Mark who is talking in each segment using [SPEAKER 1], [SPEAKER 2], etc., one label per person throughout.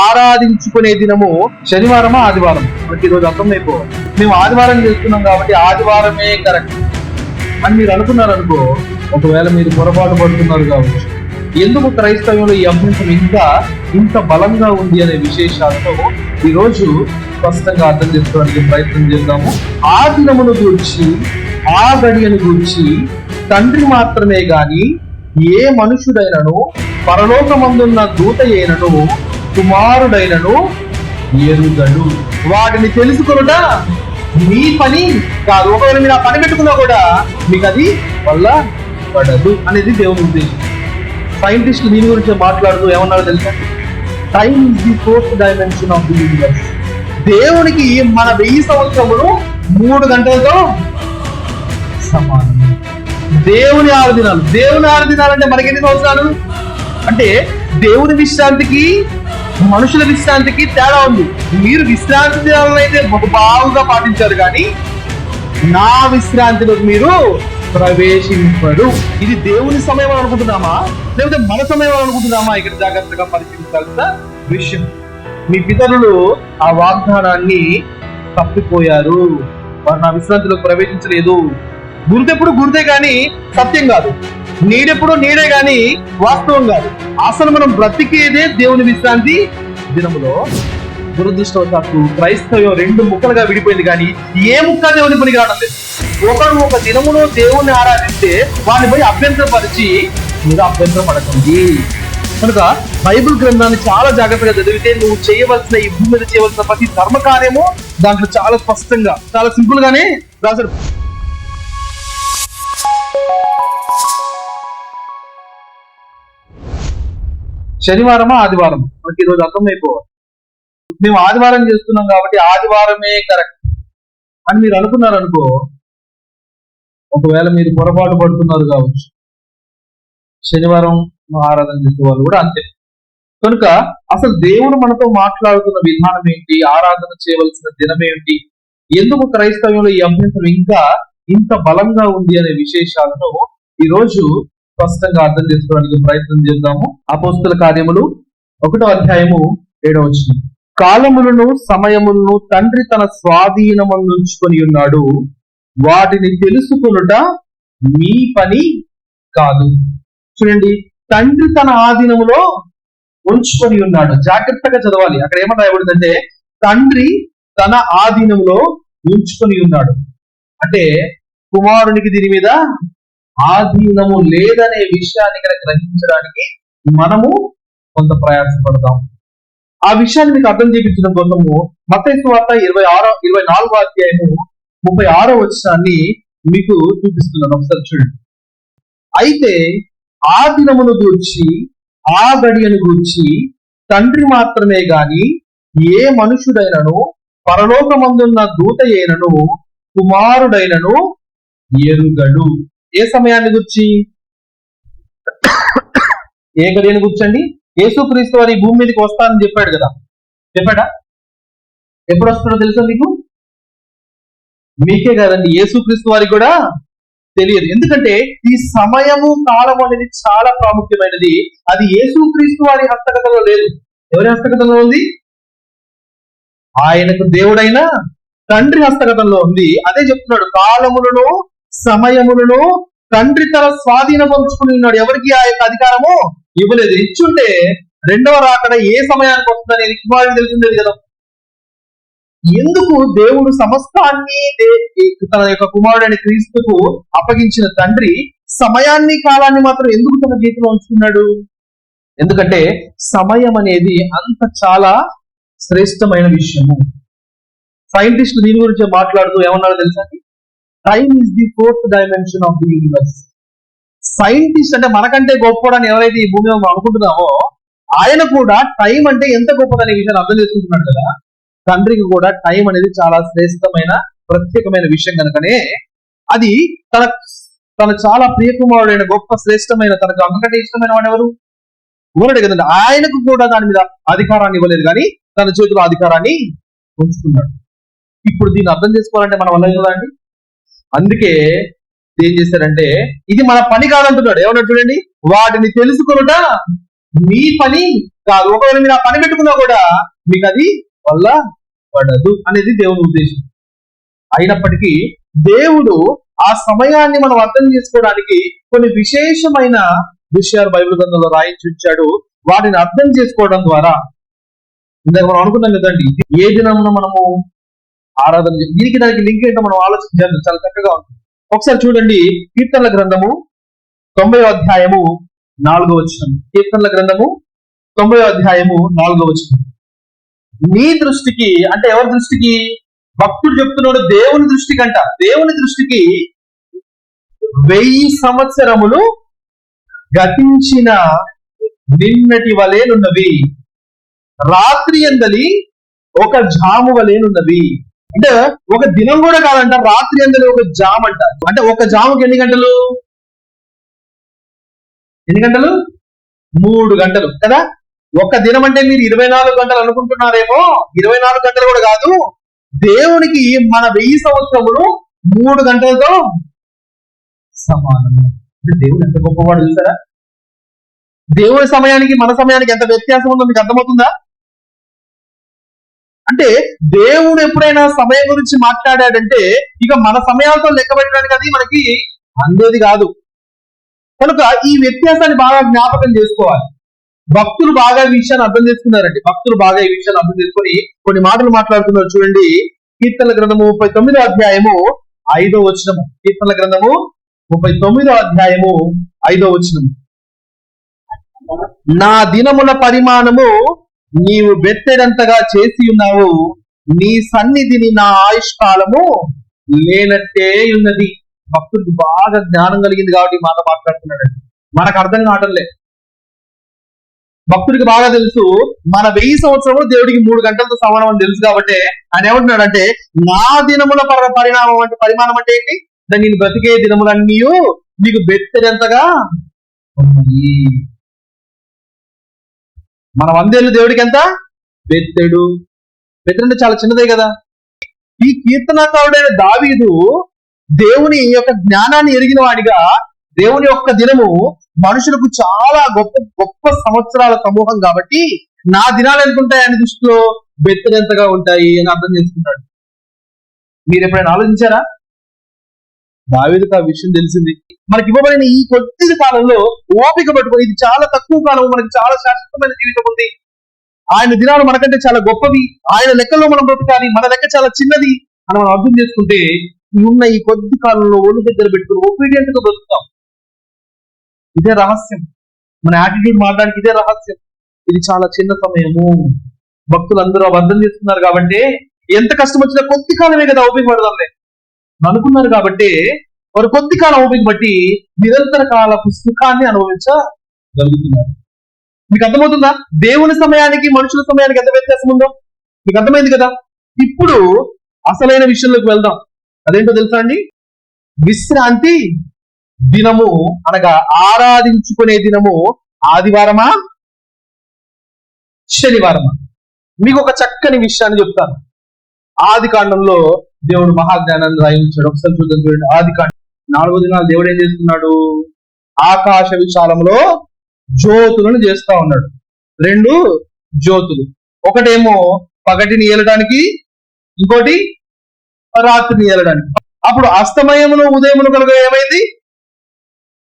[SPEAKER 1] ఆరాధించుకునే దినము శనివారమా ఆదివారం? మనకి ఈరోజు అర్థమైపోవాలి. మేము ఆదివారం చేస్తున్నాం కాబట్టి ఆదివారమే కరెక్ట్ అని మీరు అనుకున్నారనుకో, ఒకవేళ మీరు పొరపాటు పడుతున్నారు కావచ్చు. ఎందుకు క్రైస్తవంలో ఈ అభ్యంతరం ఇంకా ఇంత బలంగా ఉంది అనే విశేషాలతో ఈరోజు స్పష్టంగా అర్థం చేసుకోవడానికి ప్రయత్నం చేద్దాము. ఆ దినమును గూర్చి, ఆ గడియను గూర్చి తండ్రి మాత్రమే గాని ఏ మనుషుడైనను, పరలోకమందున్న దూత అయినను, కుమారుడైనను ఎరుగడు. వాటిని తెలుసుకొనుట మీ పని కాదు. ఒకవేళ మీరు ఆ పని పెట్టుకున్నా కూడా మీకు అది వల్ల పడదు అనేది దేవుని ఉద్దేశం. సైంటిస్టులు దీని గురించి మాట్లాడుతూ ఏమన్నారో తెలుసా? Time is the fourth dimension of the universe. దేవునికి మన 1000 సంవత్సరములు 3 గంటలతో సమానం. దేవుని 6 దినాలు. దేవుని 6 దినాలు అంటే మనకి ఎన్ని సంవత్సరాలు? అంటే దేవుని విశ్రాంతికి, మనుషుల విశ్రాంతికి తేడా ఉంది. మీరు విశ్రాంతి దినాలను అయితే బాగుగా పాటించారు, కానీ నా విశ్రాంతిలోకి మీరు ప్రవేశింపరు. ఇది దేవుని సమయం అని అనుకుంటున్నామా, లేకపోతే మన సమయం అని అనుకుంటున్నామా? ఇక్కడ జాగ్రత్తగా పరిశీలించాల్సిన విషయం. మీ పితరులు ఆ వాగ్దానాన్ని తప్పిపోయారు. వారు నా విశ్రాంతిలోకి ప్రవేశించలేదు. గుర్తెప్పుడు గుర్తే కానీ సత్యం కాదు, నీడెప్పుడు నీడే గాని వాస్తవం కాదు. అసలు మనం బ్రతికేదే దేవుని విశ్రాంతి దినములో. దురదృష్టవశాత్తు క్రైస్తవం 2 ముక్కలుగా విడిపోయింది, కానీ ఏ ముక్క దేవుని పనికి రావడం లేదు. ఒకడు ఒక దినములో దేవుణ్ణి ఆరాధిస్తే వాడిని పోయి అభ్యంతరపరిచి మీరు అభ్యంతరం పడకండి. కనుక బైబిల్ గ్రంథాన్ని చాలా జాగ్రత్తగా చదివితే నువ్వు చేయవలసిన, ఈ భూమి మీద చేయవలసిన ప్రతి ధర్మ కార్యము దాంట్లో చాలా స్పష్టంగా, చాలా సింపుల్ గానే రాశాడు. శనివారమా ఆదివారం? మనకి ఈరోజు అర్థమైపోవాలి. మేము ఆదివారం చేస్తున్నాం కాబట్టి ఆదివారమే కరెక్ట్ అని మీరు అనుకున్నారనుకో, ఒకవేళ మీరు పొరపాటు పడుతున్నారు కావచ్చు. శనివారం ఆరాధన చేసే వాళ్ళు కూడా అంతే. కనుక అసలు దేవుడు మనతో మాట్లాడుతున్న విధానం ఏంటి, ఆరాధన చేయవలసిన దినం ఏంటి, ఎందుకు క్రైస్తవంలో ఈ అభ్యంతరం ఇంకా ఇంత బలంగా ఉంది అనే విశేషాలను ఈరోజు స్పష్టంగా అర్థం చేసుకోవడానికి ప్రయత్నం చేద్దాము. అపోస్తల కార్యములు 1వ అధ్యాయము 7వ వచనం. కాలములను సమయములను తండ్రి తన స్వాధీనమందుంచుకొని ఉన్నాడు, వాటిని తెలుసుకొనుట మీ పని కాదు. చూడండి, తండ్రి తన ఆధీనములో ఉంచుకొని ఉన్నాడు. జాగ్రత్తగా చదవాలి. అక్కడ ఏమన్నా రాయబడిందంటే తండ్రి తన ఆధీనంలో ఉంచుకొని ఉన్నాడు. అంటే కుమారునికి దీని మీద ఆధీనము లేదనే విషయాన్ని ఇక్కడ గ్రహించడానికి మనము కొంత ప్రయాసపడతాం. ఆ విషయాన్ని మీకు అర్థం చేయించడం కోసము మత్తయి సువార్త 24వ అధ్యాయము 36వ వచనాన్ని మీకు చూపిస్తున్నాను. ఒకసారి చూడండి. అయితే ఆ దినమును గూర్చి, ఆ గడియను గూర్చి తండ్రి మాత్రమే గాని ఏ మనుషుడైనను, పరలోకమందున్న దూత అయినను, కుమారుడైనను ఎరుగడు. ఏ సమయాన్ని గురించి, ఏ గడియను గుర్చండి? యేసుక్రీస్తు వారి భూమి మీదకి వస్తానని చెప్పాడు కదా, చెప్పాడా? ఎప్పుడు వస్తాడో తెలుసా మీకు? మీకే కాదండి, యేసుక్రీస్తు వారికి కూడా తెలియదు. ఎందుకంటే ఈ సమయము, కాలం అనేది చాలా ప్రాముఖ్యమైనది. అది యేసుక్రీస్తు వారి హస్తగతంలో లేదు. ఎవరి హస్తగతంలో ఉంది? ఆయనకు దేవుడైన తండ్రి హస్తగతంలో ఉంది. అదే చెప్తున్నాడు, కాలములను సమయములను తండ్రి తన స్వాధీనపరుచుకుని ఉన్నాడు. ఎవరికి ఆ యొక్క అధికారము ఇవ్వలేదు. ఇచ్చుంటే 2వ రాకడ ఏ సమయానికి వస్తుందనేది కుమారుడికి తెలిసిందేది కదా. ఎందుకు దేవుడు సమస్తాన్ని తన యొక్క కుమారుడైన క్రీస్తుకు అప్పగించిన తండ్రి సమయాన్ని, కాలాన్ని మాత్రం ఎందుకు తన చేతిలో ఉంచుకున్నాడు? ఎందుకంటే సమయం అనేది అంత చాలా శ్రేష్టమైన విషయము. సైంటిస్టులు దీని గురించి మాట్లాడుతూ ఏమన్నారో తెలుసా? Time is the fourth dimension of the universe. Scientist అంటే మనకంటే గొప్పడని ఎవరైతే ఈ భూమి అనుకుంటున్నామో, ఆయన కూడా టైం అంటే ఎంత గొప్పదనే విషయాన్ని అర్థం చేసుకుంటున్నాడు కదా. తండ్రికి కూడా టైం అనేది చాలా శ్రేష్టమైన, ప్రత్యేకమైన విషయం కనుకనే అది తన చాలా ప్రియకుమారుడైన, గొప్ప శ్రేష్టమైన, తనకు అంతకంటే ఇష్టమైన వాడు ఎవరు? ఉన్నాడు కదండి. ఆయనకు కూడా దాని మీద అధికారాన్ని ఇవ్వలేదు, కానీ తన చేతిలో అధికారాన్ని ఉంచుకున్నాడు. ఇప్పుడు దీన్ని అర్థం చేసుకోవాలంటే మన వల్ల కదండి. అందుకే ఏం చేశారంటే ఇది మన పని కాదంటున్నాడు. ఏమన్నా చూడండి, వాటిని తెలుసుకొనుట మీ పని కాదు. ఒకవేళ మీరు ఆ పని పెట్టుకున్నా కూడా మీకు అది వల్ల పడదు అనేది దేవుని ఉద్దేశం. అయినప్పటికీ దేవుడు ఆ సమయాన్ని మనం అర్థం చేసుకోవడానికి కొన్ని విశేషమైన విషయాలు బైబిల్ గ్రంథంలో రాయించి ఉంచాడు. వాటిని అర్థం చేసుకోవడం ద్వారా ఇందాక మనం అనుకున్నాం కదండి, ఏ దినమున మనము ఆరాధన దీనికి దానికి లింక్ ఏంటో మనం ఆలోచించాలి. చాలా చక్కగా ఉంటుంది. ఒకసారి చూడండి, కీర్తనల గ్రంథము 90వ అధ్యాయము 4వ వచనం. కీర్తనల గ్రంథము 90వ అధ్యాయము 4వ వచనం. నీ దృష్టికి, అంటే ఎవరి దృష్టికి? భక్తుడు చెప్తున్నాడు దేవుని దృష్టికి అంట. దేవుని దృష్టికి 1000 సంవత్సరములు గతించిన నిన్నటి వలెనున్నవి, రాత్రి అందలి ఒక జాము వలెనున్నవి. అంటే ఒక దినం కూడా కాదంట, రాత్రి అందలి ఒక జామ్ అంట. అంటే ఒక జాముకి ఎన్ని గంటలు? 3 గంటలు కదా. ఒక దినం అంటే మీరు 24 గంటలు అనుకుంటున్నారేమో, 24 గంటలు కూడా కాదు. దేవునికి మన 1000 సంవత్సరములు 3 గంటలతో సమానం. దేవుడు ఎంత గొప్పవాడు చూసారా? దేవుడి సమయానికి మన సమయానికి ఎంత వ్యత్యాసం ఉందో మీకు అర్థమవుతుందా? అంటే దేవుడు ఎప్పుడైనా సమయం గురించి మాట్లాడాడంటే ఇక మన సమయాలతో లెక్క పెట్టడానికి అది మనకి అందేది కాదు. కనుక ఈ వ్యత్యాసాన్ని బాగా జ్ఞాపకం చేసుకోవాలి. భక్తులు బాగా ఈ విషయాన్ని అర్థం చేసుకున్నారండి. భక్తులు బాగా ఈ విషయాన్ని అర్థం చేసుకొని కొన్ని మాటలు మాట్లాడుతున్నారు. చూడండి, కీర్తనల గ్రంథము 39వ అధ్యాయము 5వ వచనము. కీర్తనల గ్రంథము 39వ అధ్యాయము 5వ వచనము. నా దినముల పరిమాణము నీవు బెత్తెడంతగా చేసి ఉన్నావు, నీ సన్నిధిని నా ఆయుష్కాలము లేనట్టే ఉన్నది. భక్తుడికి బాగా జ్ఞానం కలిగింది కాబట్టి మాట మాట్లాడుతున్నాడండి. మనకు అర్థం కావటంలే. భక్తుడికి బాగా తెలుసు మన 1000 సంవత్సరములు దేవుడికి 3 గంటలతో సమానం అని తెలుసు కాబట్టి ఆయన ఏమంటున్నాడంటే, నా దినముల పరిమాణం అంటే ఏంటి? నేను బ్రతికే దినములన్నీ నీకు బెత్తెడంతగా ఉన్నాయి. మన 100 ఏళ్ళు దేవుడికి ఎంత? బెత్తెడు. బెత్తెడు అంటే చాలా చిన్నదే కదా. ఈ కీర్తనకారుడైన దావీదు దేవుని యొక్క జ్ఞానాన్ని ఎరిగిన వాడిగా, దేవుని యొక్క దినము మనుషులకు చాలా గొప్ప గొప్ప సంవత్సరాల సమూహం కాబట్టి నా దినాలు ఎంత ఉంటాయి ఆయన దృష్టిలో బెత్తెడంతగా ఉంటాయి అని అర్థం చేసుకుంటాడు. మీరు ఎప్పుడైనా ఆలోచించారా? దావీదుకు ఆ విషయం తెలిసింది. మనకి ఇవ్వబడిన ఈ కొద్ది కాలంలో ఓపిక పట్టుకొని, ఇది చాలా తక్కువ కాలం, మనకి చాలా శాశ్వతమైన జీవితం ఉంది, ఆయన దినాలు మనకంటే చాలా గొప్పవి, ఆయన లెక్కల్లో మనం బ్రతకాలి, మన లెక్క చాలా చిన్నది అని మనం అర్థం చేసుకుంటే ఉన్న ఈ కొద్ది కాలంలో ఒళ్ళు దగ్గర పెట్టుకుని ఒబీడియంట్ గా బ్రతుకుతాం. ఇదే రహస్యం. మన యాటిట్యూడ్ మారడానికి ఇదే రహస్యం. ఇది చాలా చిన్న సమయము. భక్తులు అందరూ అర్థం చేస్తున్నారు కాబట్టి ఎంత కష్టం వచ్చినా కొద్ది కాలమే కదా ఓపిక పడదాంలే అనుకున్నారు కాబట్టి వారు కొద్ది కాలం ఓపిక బట్టి నిరంతర కాలపు సుఖాన్ని అనుభవించగలుగుతున్నారు. మీకు అర్థమవుతుందా? దేవుని సమయానికి మనుషుల సమయానికి ఎంత వ్యత్యాసం ఉందో మీకు అర్థమైంది కదా. ఇప్పుడు అసలైన విషయంలోకి వెళ్దాం. అదేంటో తెలుసా అండి? విశ్రాంతి దినము అనగా ఆరాధించుకునే దినము ఆదివారమా శనివారమా? మీకు ఒక చక్కని విషయాన్ని చెప్తాను. ఆది కాండంలో దేవుడు మహాజ్ఞానాన్ని రాయించాడు. ఒకసారి చూద్దాం. చూడండి, ఆది కాండం 4వ దినాలు దేవుడు ఏం చేస్తున్నాడు? ఆకాశ విశాలంలో జ్యోతులను చేస్తా ఉన్నాడు. 2 జ్యోతులు, ఒకటేమో పగటిని ఏలడానికి, ఇంకోటి రాత్రిని ఏలడానికి. అప్పుడు అస్తమయమును ఉదయమును కనుక ఏమైంది?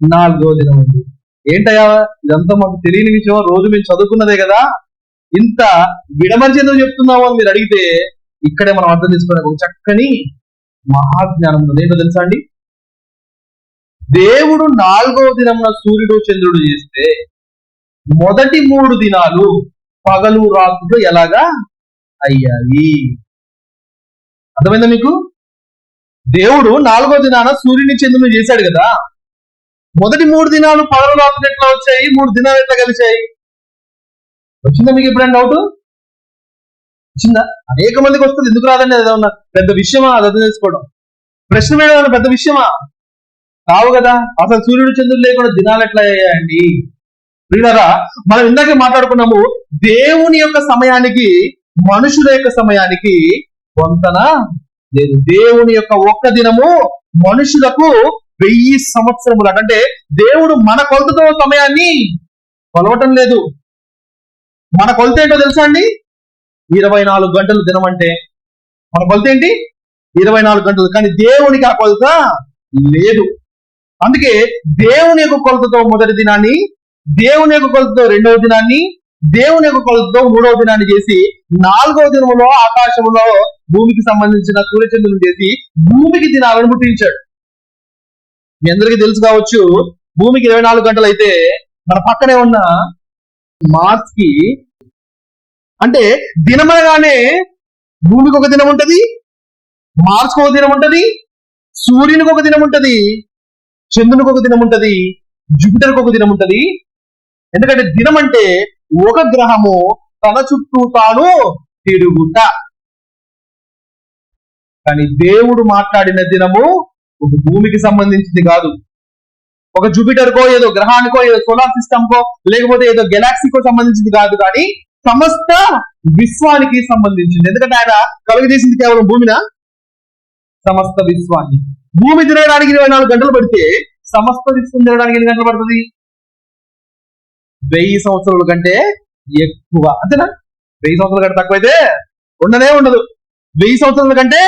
[SPEAKER 1] 4వ దినం ఉంది. ఏంటయ్యా ఇదంతా మాకు తెలియని విషయం, రోజు మేము చదువుకున్నదే కదా, ఇంత విడమర్చేందుకు చెప్తున్నావు అని మీరు అడిగితే ఇక్కడే మనం అర్థం చేసుకోవడానికి ఒక చక్కని మహాజ్ఞానం ఉంది. ఏంటో తెలుసా అండి? దేవుడు 4వ దినమున సూర్యుడు చంద్రుడు చేస్తే మొదటి 3 దినాలు పగలు రాత్రులు ఎలాగా అయ్యాయి? అర్థమైందా మీకు? దేవుడు 4వ దినాన సూర్యుని చంద్రుని చేశాడు కదా, మొదటి 3 దినాలు పగలు రాత్రులు ఎట్లా వచ్చాయి? 3 దినాలు ఎట్లా కలిసాయి? వచ్చిందా మీకు ఎప్పుడైనా డౌట్ వచ్చిందా? అనేక మందికి వస్తుంది. ఎందుకు రాదండి? ఏదన్నా పెద్ద విషయమా అది అర్థం చేసుకోవడం? ప్రశ్న వేయడం పెద్ద విషయమా? కావు కదా. అసలు సూర్యుడు చంద్రుడు లేకుండా దినాలు ఎట్లా అయ్యాయండి? ప్రియులారా, మనం ఇందాకే మాట్లాడుకున్నాము, దేవుని యొక్క సమయానికి మనుషుల యొక్క సమయానికి పొంతన లేదు. దేవుని యొక్క ఒక్క దినము మనుషులకు 1000 సంవత్సరములు. అంటే దేవుడు మన కొలతతో సమయాన్ని కొలవటం లేదు. మన కొలత ఏంటో తెలుసా అండి? 24 గంటలు దినం అంటే మన కొలత ఏంటి? 24 గంటలు. కానీ దేవునికి ఆ కొలత లేదు. అందుకే దేవుని యొక్క కొలతతో మొదటి దినాన్ని, దేవుని యొక్క కొలతతో రెండవ దినాన్ని, దేవుని యొక్క కొలతతో మూడవ దినాన్ని చేసి 4వ దినములో ఆకాశంలో భూమికి సంబంధించిన సూర్యచంద్రుని చేసి భూమికి దినాలను పుట్టించాడు. మీ అందరికీ తెలుసు కావచ్చు, భూమికి 24 గంటలు అయితే మన పక్కనే ఉన్న మార్స్ కి, అంటే దినమనగానే భూమికి ఒక దినం ఉంటది, మార్స్కి ఒక దినం ఉంటది, సూర్యునికి ఒక దినం ఉంటది, చంద్రునికి ఒక దినం ఉంటది, జూపిటర్కి ఒక దినం ఉంటది. ఎందుకంటే దినం అంటే ఒక గ్రహము తన చుట్టూ తాను తిరుగుట. కానీ దేవుడు మాట్లాడిన దినము ఒక భూమికి సంబంధించింది కాదు, ఒక జూపిటర్కో ఏదో గ్రహానికో ఏదో సోలార్ సిస్టమ్ కో లేకపోతే ఏదో గెలాక్సీకో సంబంధించింది కాదు, కానీ సమస్త విశ్వానికి సంబంధించింది. ఎందుకంటే ఆయన కలుగజేసింది కేవలం భూమినా? సమస్త విశ్వాన్ని. భూమి తిరగడానికి 24 గంటలు పడితే సమస్త విశ్వం తిరగడానికి ఎన్ని గంటలు పడుతుంది? 1000 సంవత్సరాల కంటే ఎక్కువ. అంతేనా? 1000 సంవత్సరాల కంటే తక్కువైతే ఉండనే ఉండదు. 1000 సంవత్సరాల కంటే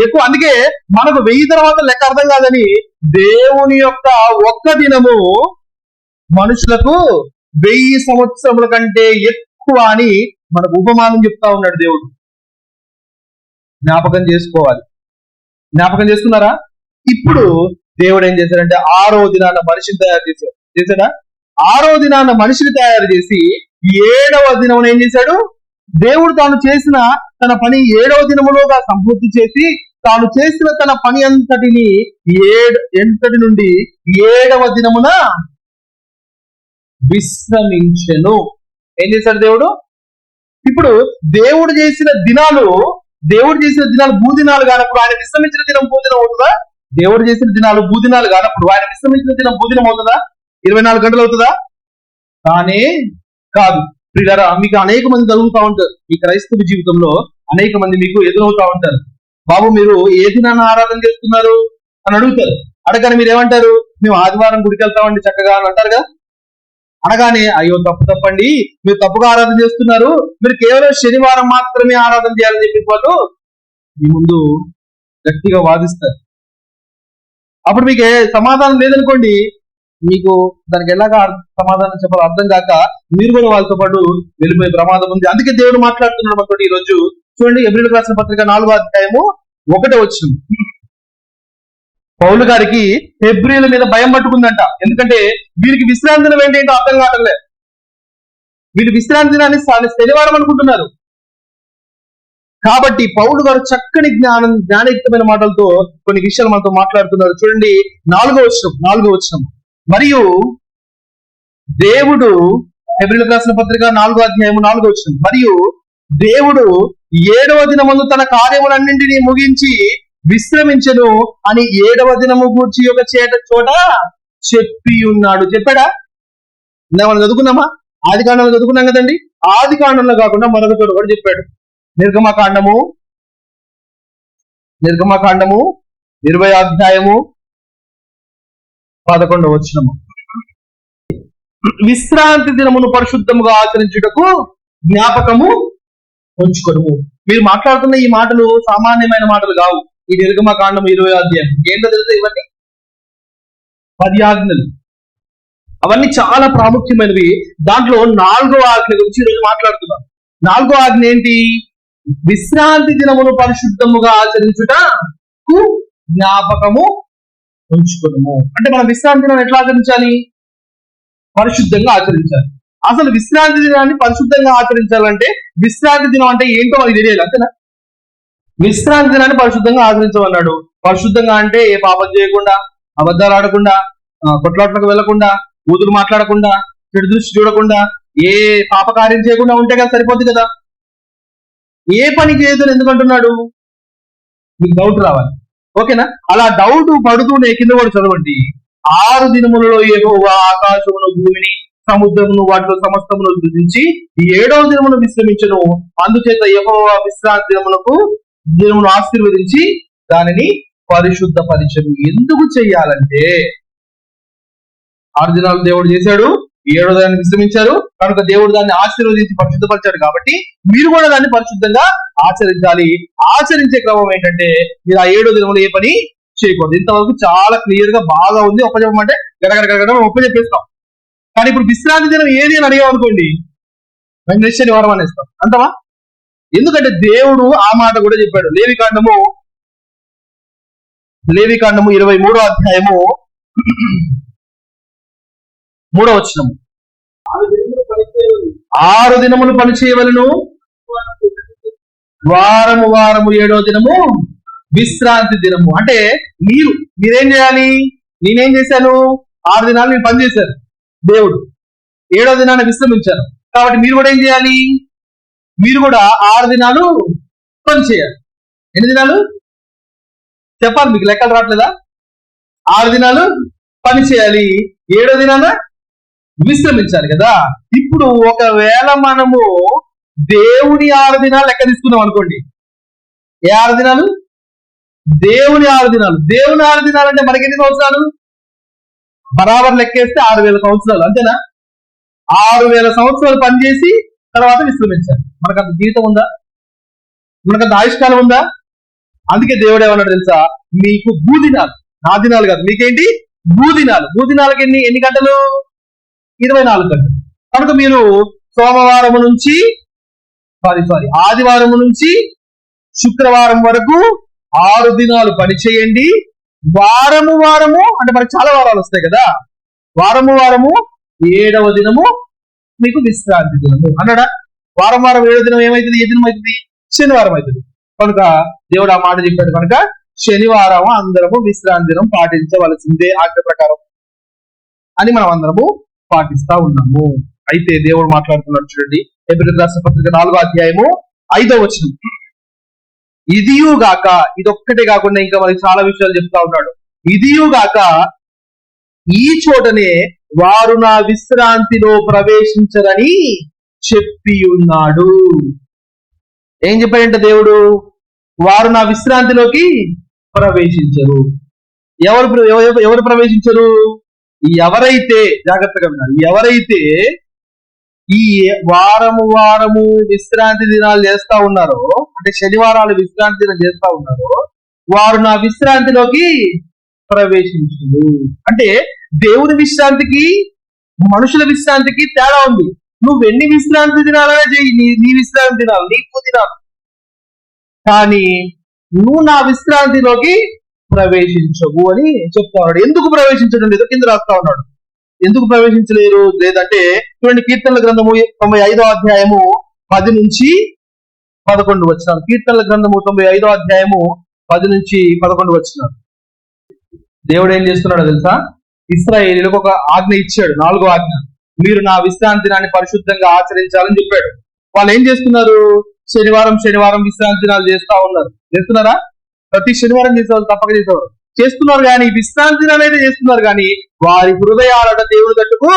[SPEAKER 1] ఎక్కువ. అందుకే మనకు 1000 తర్వాత లెక్క అర్థం కాదని దేవుని యొక్క ఒక్క దినము మనుషులకు 1000 సంవత్సరముల కంటే ఎక్కువ అని మనకు ఉపమానం చెప్తా ఉన్నాడు దేవుడు. జ్ఞాపకం చేసుకోవాలి. జ్ఞాపకం చేసుకున్నారా? ఇప్పుడు దేవుడు ఏం చేశాడంటే 6వ దినాన మనిషిని తయారు చేశాడా? 6వ దినాన మనిషిని తయారు చేసి 7వ దినం ఏం చేశాడు? దేవుడు తాను చేసిన తన పని 7వ దినములోగా సంపూర్తి చేసి తాను చేసిన తన పని అంతటిని ఎంతటి నుండి 7వ దినమున విశ్రమించెను. ఏం చేశాడు దేవుడు? ఇప్పుడు దేవుడు చేసిన దినాలు భూదినాలు కానప్పుడు ఆయన విశ్రమించిన దినం భూదినం అవుతుందా? దేవుడు చేసిన దినాలు భూదినాలు కానప్పుడు ఆయన విశ్రమించిన దినం భూదినం అవుతుందా? 24 గంటలు అవుతుందా? కానీ కాదు. ప్రియులారా, మీకు అనేక మంది తగులుతా ఉంటారు. ఈ క్రైస్తవ జీవితంలో అనేక మంది మీకు ఎదురవుతా ఉంటారు. బాబు, మీరు ఏ దినాన్ని ఆరాధన చేస్తున్నారు అని అడుగుతారు. అడగని మీరు ఏమంటారు? మేము ఆదివారం గుడికి వెళ్తామండి చక్కగా అని అంటారు కదా. అనగానే అయ్యో తప్పండి, మీరు తప్పుగా ఆరాధన చేస్తున్నారు, మీరు కేవలం శనివారం మాత్రమే ఆరాధన చేయాలని చెప్పి వాళ్ళు మీ ముందు గట్టిగా వాదిస్తారు. అప్పుడు మీకు సమాధానం లేదనుకోండి, మీకు దానికి ఎలాగా సమాధానం చెప్పాలో అర్థం కాక మీరు కూడా వాళ్ళతో పాటు వెళ్ళిపోయే ప్రమాదం ఉంది. అందుకే దేవుడు మాట్లాడుతున్నాడు మనతో ఈ రోజు. చూడండి, హెబ్రీయులకు రాసిన పత్రిక 4వ అధ్యాయము 1వ వచనం. పౌలు గారికి హెబ్రీయుల మీద భయం పట్టుకుందంట. ఎందుకంటే వీరికి విశ్రాంతి దినం ఏంటో అర్థం కావట్లే. వీళ్ళు విశ్రాంతి దినాన్ని శనివారం అనుకుంటున్నారు. కాబట్టి పౌలు గారు చక్కని జ్ఞానయుక్తమైన మాటలతో కొన్ని విషయాలు మనతో మాట్లాడుతున్నారు. చూడండి, 4వ వచనం. మరియు దేవుడు, హెబ్రీయులకు రాసిన పత్రిక 4వ అధ్యాయము 4వ వచనం. మరియు దేవుడు 7వ దినమందు తన కార్యములన్నింటినీ ముగించి విశ్రమించెను అని 7వ దినము గూర్చి ఒక చోట చెప్పి ఉన్నాడు. చెప్పాడా? మనం చదువుకున్నామా? ఆది కాండంలో చదువుకున్నాం కదండి. ఆది కాండంలో కాకుండా మరొక చోట కూడా చెప్పాడు. నిర్గమకాండము 20వ అధ్యాయము 11వ వచనము. విశ్రాంతి దినమును పరిశుద్ధముగా ఆచరించుటకు జ్ఞాపకము ఉంచుకొనుము. మీరు మాట్లాడుతున్న ఈ మాటలు సామాన్యమైన మాటలు కావు. ఈ నిర్గమకాండం 20వ అధ్యాయం ఏంటో తెలుసా? ఇవన్నీ 10 ఆజ్ఞలు. అవన్నీ చాలా ప్రాముఖ్యమైనవి. దాంట్లో 4వ ఆజ్ఞ గురించి ఈరోజు మాట్లాడుతున్నాం. 4వ ఆజ్ఞ ఏంటి? విశ్రాంతి దినమును పరిశుద్ధముగా ఆచరించుటకు జ్ఞాపకము ఉంచుకున్నాము. అంటే మనం విశ్రాంతి దినం ఎట్లా ఆచరించాలి? పరిశుద్ధంగా ఆచరించాలి. అసలు విశ్రాంతి దినాన్ని పరిశుద్ధంగా ఆచరించాలంటే విశ్రాంతి దినం అంటే ఏంటో మనకి తెలియాలి. అంతేనా? విశ్రాంతి దినాన్ని పరిశుద్ధంగా ఆచరించమన్నాడు. పరిశుద్ధంగా అంటే ఏ పాపం చేయకుండా, అబద్ధాలు ఆడకుండా, కొట్లాట్లకు వెళ్లకుండా, ఊదులు మాట్లాడకుండా, చెడు దృష్టి చూడకుండా, ఏ పాపకార్యం చేయకుండా ఉంటే కదా సరిపోద్ది కదా. ఏ పని చేయదని ఎందుకంటున్నాడు? మీకు డౌట్ రావాలి. ఓకేనా? అలా డౌట్ పడుతూనే కింద కూడా చదవండి. 6 దినములలో యెహోవా ఆకాశమును, భూమిని, సముద్రమును, వాటిలో సమస్తమును సృజించి 7వ దినమును విశ్రమించెను. అందుచేత యెహోవా విశ్రాంతి దినమును ఆశీర్వదించి దానిని పరిశుద్ధపరిచెను. ఎందుకు చెయ్యాలంటే 6 దినాలు దేవుడు చేశాడు, ఏడో దినాన్ని విశ్రమించారు కనుక దేవుడు దాన్ని ఆశీర్వదించి పరిశుద్ధపరిచాడు కాబట్టి మీరు కూడా దాన్ని పరిశుద్ధంగా ఆచరించాలి. ఆచరించే క్రమం ఏంటంటే మీరు ఆ 7వ దినంలో ఏ పని చేయకూడదు. ఇంతవరకు చాలా క్లియర్ గా బాగా ఉంది. ఒప్పచెప్పమంటే గడగడ ఒప్పచెప్పేస్తాం. కానీ ఇప్పుడు విశ్రాంతి దినం ఏది అని అడిగామనుకోండి, మేము నెక్స్ట్ శనివారం అనేస్తాం. అంతవా? ఎందుకంటే దేవుడు ఆ మాట కూడా చెప్పాడు. లేవికాండము 23వ అధ్యాయము 3వ వచనము, 6 దినములు పని చేయవలను, వారము 7వ దినము విశ్రాంతి దినము. అంటే మీరేం చేయాలి? నేనేం చేశాను? 6 దినాలు నేను పని చేశాను, దేవుడు 7వ దినాన్ని విశ్రమించాను. కాబట్టి మీరు కూడా ఏం చేయాలి? మీరు కూడా 6 దినాలు పని చేయాలి. ఎన్ని దినాలు చెప్పాలి? మీకు లెక్కలు రావట్లేదా? 6 దినాలు పని చేయాలి, 7వ దినాన విశ్రమించాలి కదా. ఇప్పుడు ఒకవేళ మనము దేవుని 6 దినాలు లెక్క తీసుకున్నాం అనుకోండి. ఏ 6 దినాలు? దేవుని 6 దినాలు. దేవుని 6 దినాలు అంటే మనకి ఎన్ని సంవత్సరాలు? బరాబర్ లెక్కేస్తే 6,000 సంవత్సరాలు. అంతేనా? 6,000 సంవత్సరాలు పనిచేసి తర్వాత విశ్రమించాలి. మనకంత జీవితం ఉందా? మనకంత ఆయుష్కాలం ఉందా? అందుకే దేవుడు ఏమన్నాడు తెలుసా? మీకు భూదినాలు, నా దినాలు కాదు, మీకేంటి భూదినాలు. భూదినాలకి ఎన్ని గంటలు? 24 గంటలు. కనుక మీరు సోమవారం నుంచి ఆదివారం నుంచి శుక్రవారం వరకు 6 దినాలు పని చేయండి. వారము అంటే మనకి చాలా వారాలు వస్తాయి కదా. వారము 7వ దినము మీకు విశ్రాంతి దినము అన్నాడా? వారం 7వ దినం ఏమైతుంది? ఏ దినం అవుతుంది? శనివారం అవుతుంది. కనుక దేవుడు ఆ మాట చెప్పాడు. కనుక శనివారం అందరము విశ్రాంతి దినం పాటించవలసిందే ఆజ్ఞ ప్రకారం అని మనం అందరము పాటిస్తా ఉన్నాము. అయితే దేవుడు మాట్లాడుతున్నాడు చూడండి. హెబ్రీయులకు రాసిన పత్రిక 4వ అధ్యాయము 5వ వచనం. ఇదియుగాక, ఇదొక్కటే కాకుండా ఇంకా మనకి చాలా విషయాలు చెప్తా ఉన్నాడు. ఇదియుగాక ఈ చోటనే వారు నా విశ్రాంతిలో ప్రవేశించరని చెప్పి ఉన్నాడు. ఏం చెప్పాడంటే దేవుడు? వారు నా విశ్రాంతిలోకి ప్రవేశించరు. ఎవరు ప్రవేశించరు? ఎవరైతే, జాగ్రత్తగా విన్నారు, ఎవరైతే ఈ వారము విశ్రాంతి దినాలు చేస్తా ఉన్నారో, అంటే శనివారాలు విశ్రాంతి దినం చేస్తా ఉన్నారో, వారు నా విశ్రాంతిలోకి ప్రవేశించరు. అంటే దేవుని విశ్రాంతికి మనుషుల విశ్రాంతికి తేడా ఉంది. నువ్వు ఎన్ని విశ్రాంతి దినాలనే చెయ్యి, నీ విశ్రాంతి దినాలు, నీకు దినాలు, కానీ నువ్వు నా విశ్రాంతిలోకి ప్రవేశించవు అని చెప్తా ఉన్నాడు. ఎందుకు ప్రవేశించడం లేదు కింద రాస్తా ఉన్నాడు. ఎందుకు ప్రవేశించలేరు లేదంటే చూడండి, కీర్తనల గ్రంథము 95వ అధ్యాయము 10 నుంచి 11 వచనాలు. కీర్తనల గ్రంథము 95వ అధ్యాయము 10 నుంచి 11 వచనాలు. దేవుడు ఏం చేస్తున్నాడో తెలుసా? ఇశ్రాయేలీయులకు ఒక ఆజ్ఞ ఇచ్చాడు, 4వ ఆజ్ఞ. మీరు నా విశ్రాంతి దినాన్ని పరిశుద్ధంగా ఆచరించాలని చెప్పాడు. వాళ్ళు ఏం చేస్తున్నారు? శనివారం విశ్రాంతి దినాలు చేస్తా ఉన్నారు. చేస్తున్నారా? ప్రతి శనివారం చేసేవాళ్ళు తప్పక చేస్తున్నారు కానీ విశ్రాంతి దినాలు అయితే చేస్తున్నారు కానీ వారి హృదయాలట దేవుని తట్టుకు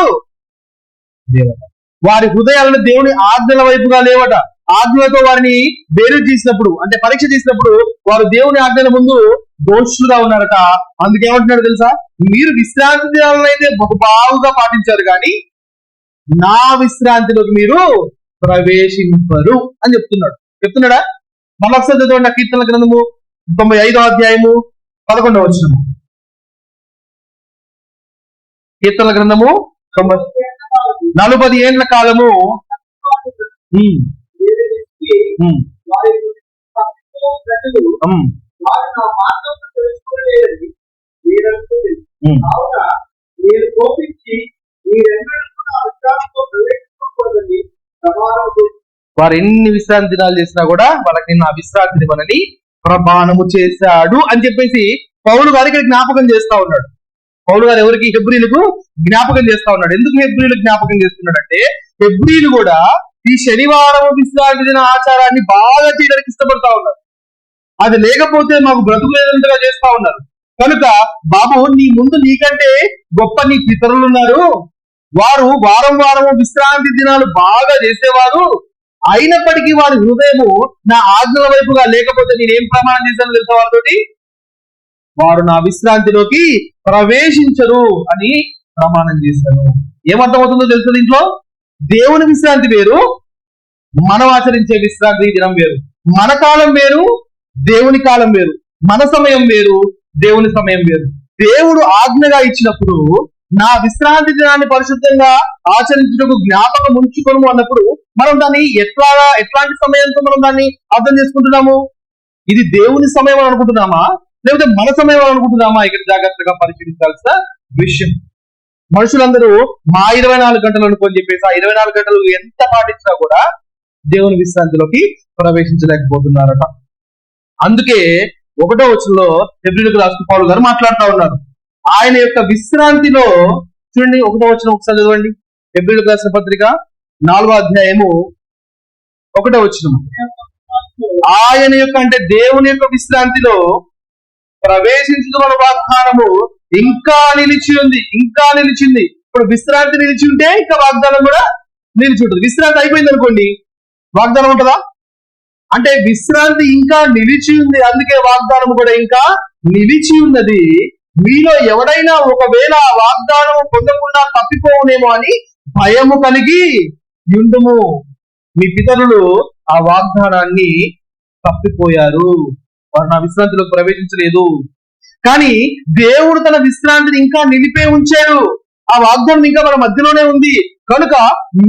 [SPEAKER 1] లేవట. వారి హృదయాలను దేవుని ఆజ్ఞల వైపుగా లేవట. ఆజ్ఞలతో వారిని వేరు చేసినప్పుడు, అంటే పరీక్ష చేసినప్పుడు వారు దేవుని ఆజ్ఞల ముందు దోషులుగా ఉన్నారట. అందుకేమంటున్నాడు తెలుసా? మీరు విశ్రాంతి దినాలను అయితే బాగుగా పాటించారు కానీ నా విశ్రాంతిలోకి మీరు ప్రవేశింపరు అని చెప్తున్నాడా? మరొకసారి చదవండి. కీర్తనల గ్రంథము 95వ అధ్యాయము 11వ వచనము. కీర్తనల గ్రంథము 40 ఏండ్ల కాలము వారు ఎన్ని విశ్రాంతి దినాలు చేసినా కూడా వాళ్ళకి నా విశ్రాంతిని మనని ప్రమాణము చేశాడు అని చెప్పేసి పౌలు గారు ఇక్కడ జ్ఞాపకం చేస్తా ఉన్నాడు. పౌలు గారు ఎవరికి? హెబ్రీలకు జ్ఞాపకం చేస్తా ఉన్నాడు. ఎందుకు హెబ్రీలకు జ్ఞాపకం చేస్తున్నాడంటే హెబ్రీలు కూడా ఈ శనివారం విశ్రాంతి దిన ఆచారాన్ని బాగా చేయడానికి ఇష్టపడతా ఉన్నారు. అది లేకపోతే మాకు బ్రతుకు లేదంతగా చేస్తా ఉన్నారు. కనుక బాబు, నీ ముందు నీకంటే గొప్ప నీ పితరులు ఉన్నారు. వారు వారం విశ్రాంతి దినాలు బాగా చేసేవారు. అయినప్పటికీ వారి హృదయము నా ఆజ్ఞల వైపుగా లేకపోతే నేనేం ప్రమాణం చేశాను తెలుసా? వారితోటి వారు నా విశ్రాంతిలోకి ప్రవేశించరు అని ప్రమాణం చేశాను. ఏమర్థమవుతుందో తెలుసు దీంట్లో? దేవుని విశ్రాంతి వేరు, మనం ఆచరించే విశ్రాంతి దినం వేరు. మన కాలం వేరు, దేవుని కాలం వేరు. మన సమయం వేరు, దేవుని సమయం వేరు. దేవుడు ఆజ్ఞగా ఇచ్చినప్పుడు నా విశ్రాంతి దినాన్ని పరిశుద్ధంగా ఆచరించుటకు జ్ఞాపకం ఉంచుకోను అన్నప్పుడు మనం దాన్ని ఎట్లాంటి సమయంతో మనం దాన్ని అర్థం చేసుకుంటున్నాము? ఇది దేవుని సమయం అని అనుకుంటున్నామా, లేకపోతే మన సమయం అని అనుకుంటున్నామా? ఇక్కడ జాగ్రత్తగా పరిశీలించాల్సిన విషయం. మనుషులందరూ మా 24 గంటలు అనుకొని చెప్పేసి ఆ 24 గంటలు ఎంత పాటించినా కూడా దేవుని విశ్రాంతిలోకి ప్రవేశించలేకపోతున్నారట. అందుకే 1వ వచనంలో హెబ్రీయులకు రాసిన పౌలు గారు మాట్లాడుతూ ఉన్నారు. ఆయన యొక్క విశ్రాంతిలో చూడండి, 1వ వచనం ఒకసారి చదవండి. హెబ్రీయులకు రాసిన పత్రిక 4వ అధ్యాయము 1వ వచనం. ఆయన యొక్క అంటే దేవుని యొక్క విశ్రాంతిలో ప్రవేశించుతున్న వాగ్దానము ఇంకా నిలిచింది. ఇప్పుడు విశ్రాంతి నిలిచి ఉంటే ఇంకా వాగ్దానం కూడా నిలిచి ఉంటుంది. విశ్రాంతి అయిపోయింది అనుకోండి, వాగ్దానం ఉంటుందా? అంటే విశ్రాంతి ఇంకా నిలిచి ఉంది, అందుకే వాగ్దానం కూడా ఇంకా నిలిచి ఉన్నది. మీలో ఎవడైనా ఒకవేళ ఆ వాగ్దానం పొందకుండా తప్పిపోవునేమో అని భయము కలిగి యుండుము. మీ పితరులు ఆ వాగ్దానాన్ని తప్పిపోయారు, వారు నా విశ్రాంతిలోకి ప్రవేశించలేదు. కానీ దేవుడు తన విశ్రాంతిని ఇంకా నిలిపే ఉంచాడు. ఆ వాగ్దానం ఇంకా మన మధ్యలోనే ఉంది. కనుక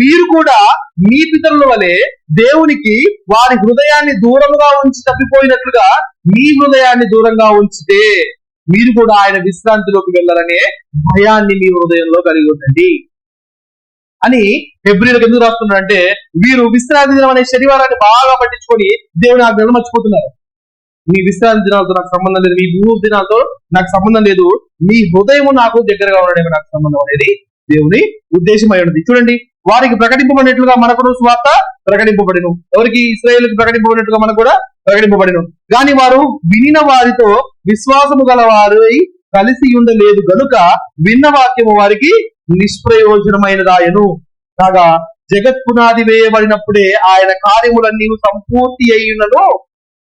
[SPEAKER 1] మీరు కూడా మీ పితరుల వలె దేవునికి వారి హృదయాన్ని దూరంగా ఉంచి తప్పిపోయినట్లుగా మీ హృదయాన్ని దూరంగా ఉంచితే మీరు కూడా ఆయన విశ్రాంతిలోకి వెళ్ళాలనే భయాన్ని మీ హృదయంలో కలిగి ఉండండి అని హెబ్రీయులకు ఎందుకు రాస్తున్నారంటే, వీరు విశ్రాంతి దినం అనే శనివారాన్ని బాగా పట్టించుకొని దేవుని ఆజ్ఞలను మర్చిపోతున్నారు. మీ విశ్రాంతి దినాలతో నాకు సంబంధం లేదు, మీ భూ దినాలతో నాకు సంబంధం లేదు, మీ హృదయం నాకు దగ్గరగా ఉండడమే నాకు సంబంధం అనేది దేవుని ఉద్దేశం అయి ఉన్నది. చూడండి, వారికి ప్రకటింపబడినట్లుగా మనకు సువార్త ప్రకటింపబడిను. ఎవరికి? ఇశ్రాయేలుకి ప్రకటింపబడినట్లుగా మనకు కూడా ప్రకటింపబడిను. కానీ వారు వినిన వారితో విశ్వాసము గల వారు కలిసి ఉండలేదు గనుక విన్న వాక్యము వారికి నిష్ప్రయోజనమైనదాయను. కాగా జగత్ పునాది వేయబడినప్పుడే ఆయన కార్యములన్నీ సంపూర్తి అయినను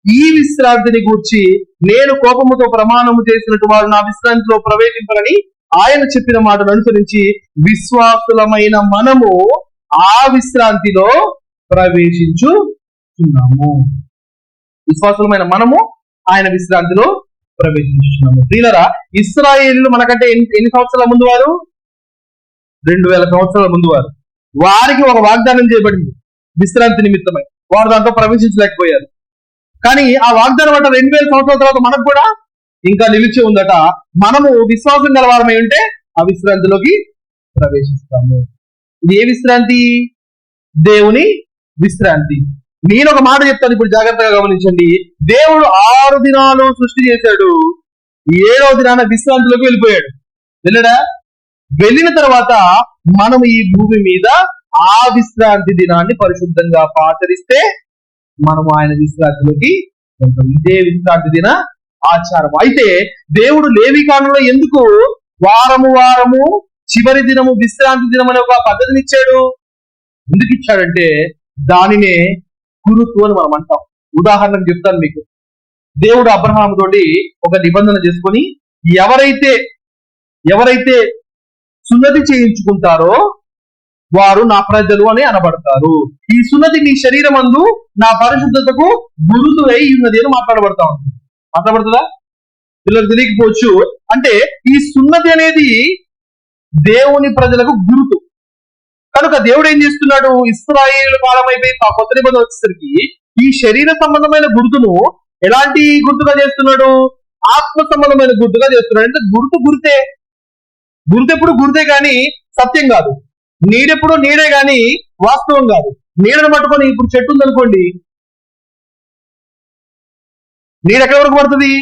[SPEAKER 1] ఈ విశ్రాంతిని గూర్చి నేను కోపముతో ప్రమాణము చేసినట్టు వారు నా విశ్రాంతిలో ప్రవేశించాలని ఆయన చెప్పిన మాటను అనుసరించి విశ్వాసులమైన మనము ఆ విశ్రాంతిలో ప్రవేశించుచున్నాము. విశ్వాసులమైన మనము ఆయన విశ్రాంతిలో ప్రవేశించుచున్నాము. ప్రియులారా, ఇశ్రాయేలీయులు మనకంటే ఎన్ని సంవత్సరాల ముందు వారు? 2000 సంవత్సరాల ముందు వారు. వారికి ఒక వాగ్దానం చేయబడింది విశ్రాంతి నిమిత్తమై, వారు దాంట్లో ప్రవేశించలేకపోయారు. కానీ ఆ వాగ్దానం అంటే 2000 సంవత్సరాల తర్వాత మనకు కూడా ఇంకా నిలిచి ఉందట. మనము విశ్వాసం గలవారమై ఉంటే ఆ విశ్రాంతిలోకి ప్రవేశిస్తాము. ఇది ఏ విశ్రాంతి? దేవుని విశ్రాంతి. నేను ఒక మాట చెప్తాను, ఇప్పుడు జాగ్రత్తగా గమనించండి. దేవుడు 6 దినాలు సృష్టి చేశాడు, 7వ దినాన విశ్రాంతిలోకి వెళ్ళిపోయాడు. వెళ్ళడా? వెళ్ళిన తర్వాత మనం ఈ భూమి మీద ఆ విశ్రాంతి దినాన్ని పరిశుద్ధంగా ఆచరిస్తే మనము ఆయన విశ్రాంతిలోకి వెళ్తాం. ఇదే విశ్రాంతి దిన ఆచారం. అయితే దేవుడు లేవికాండంలో ఎందుకు వారము చివరి దినము విశ్రాంతి దినం అనే ఒక పద్ధతిని ఇచ్చాడు? ఎందుకు ఇచ్చాడంటే దానినే గురుత్వం అని మనం అంటాం. ఉదాహరణకు చెప్తాను మీకు. దేవుడు అబ్రహాము తోటి ఒక నిబంధన చేసుకొని ఎవరైతే సున్నతి చేయించుకుంటారో వారు నా ప్రజలు అని అనబడతారు. ఈ సున్నతి నీ శరీరం అందు నా పరిశుద్ధతకు గురుతు అయి ఉన్నది అని మాట్లాడబడుతుందా? పిల్లలు తెలియకపోవచ్చు. అంటే ఈ సున్నతి అనేది దేవుని ప్రజలకు గురుతు. కనుక దేవుడు ఏం చేస్తున్నాడు? ఇశ్రాయేలు కాలం అయిపోయి కొత్త నిబంధన వచ్చేసరికి ఈ శరీర సంబంధమైన గుర్తును ఎలాంటి గుర్తుగా చేస్తున్నాడు? ఆత్మ సంబంధమైన గుర్తుగా చేస్తున్నాడు. అంటే గుర్తే. గుర్తు ఎప్పుడు గుర్తే కానీ సత్యం కాదు. నీడెప్పుడు నీడే కానీ వాస్తవం కాదు. నీడను పట్టుకొని ఇప్పుడు చెట్టు ఉందనుకోండి, నీడ ఎక్కడి వరకు పడుతుంది?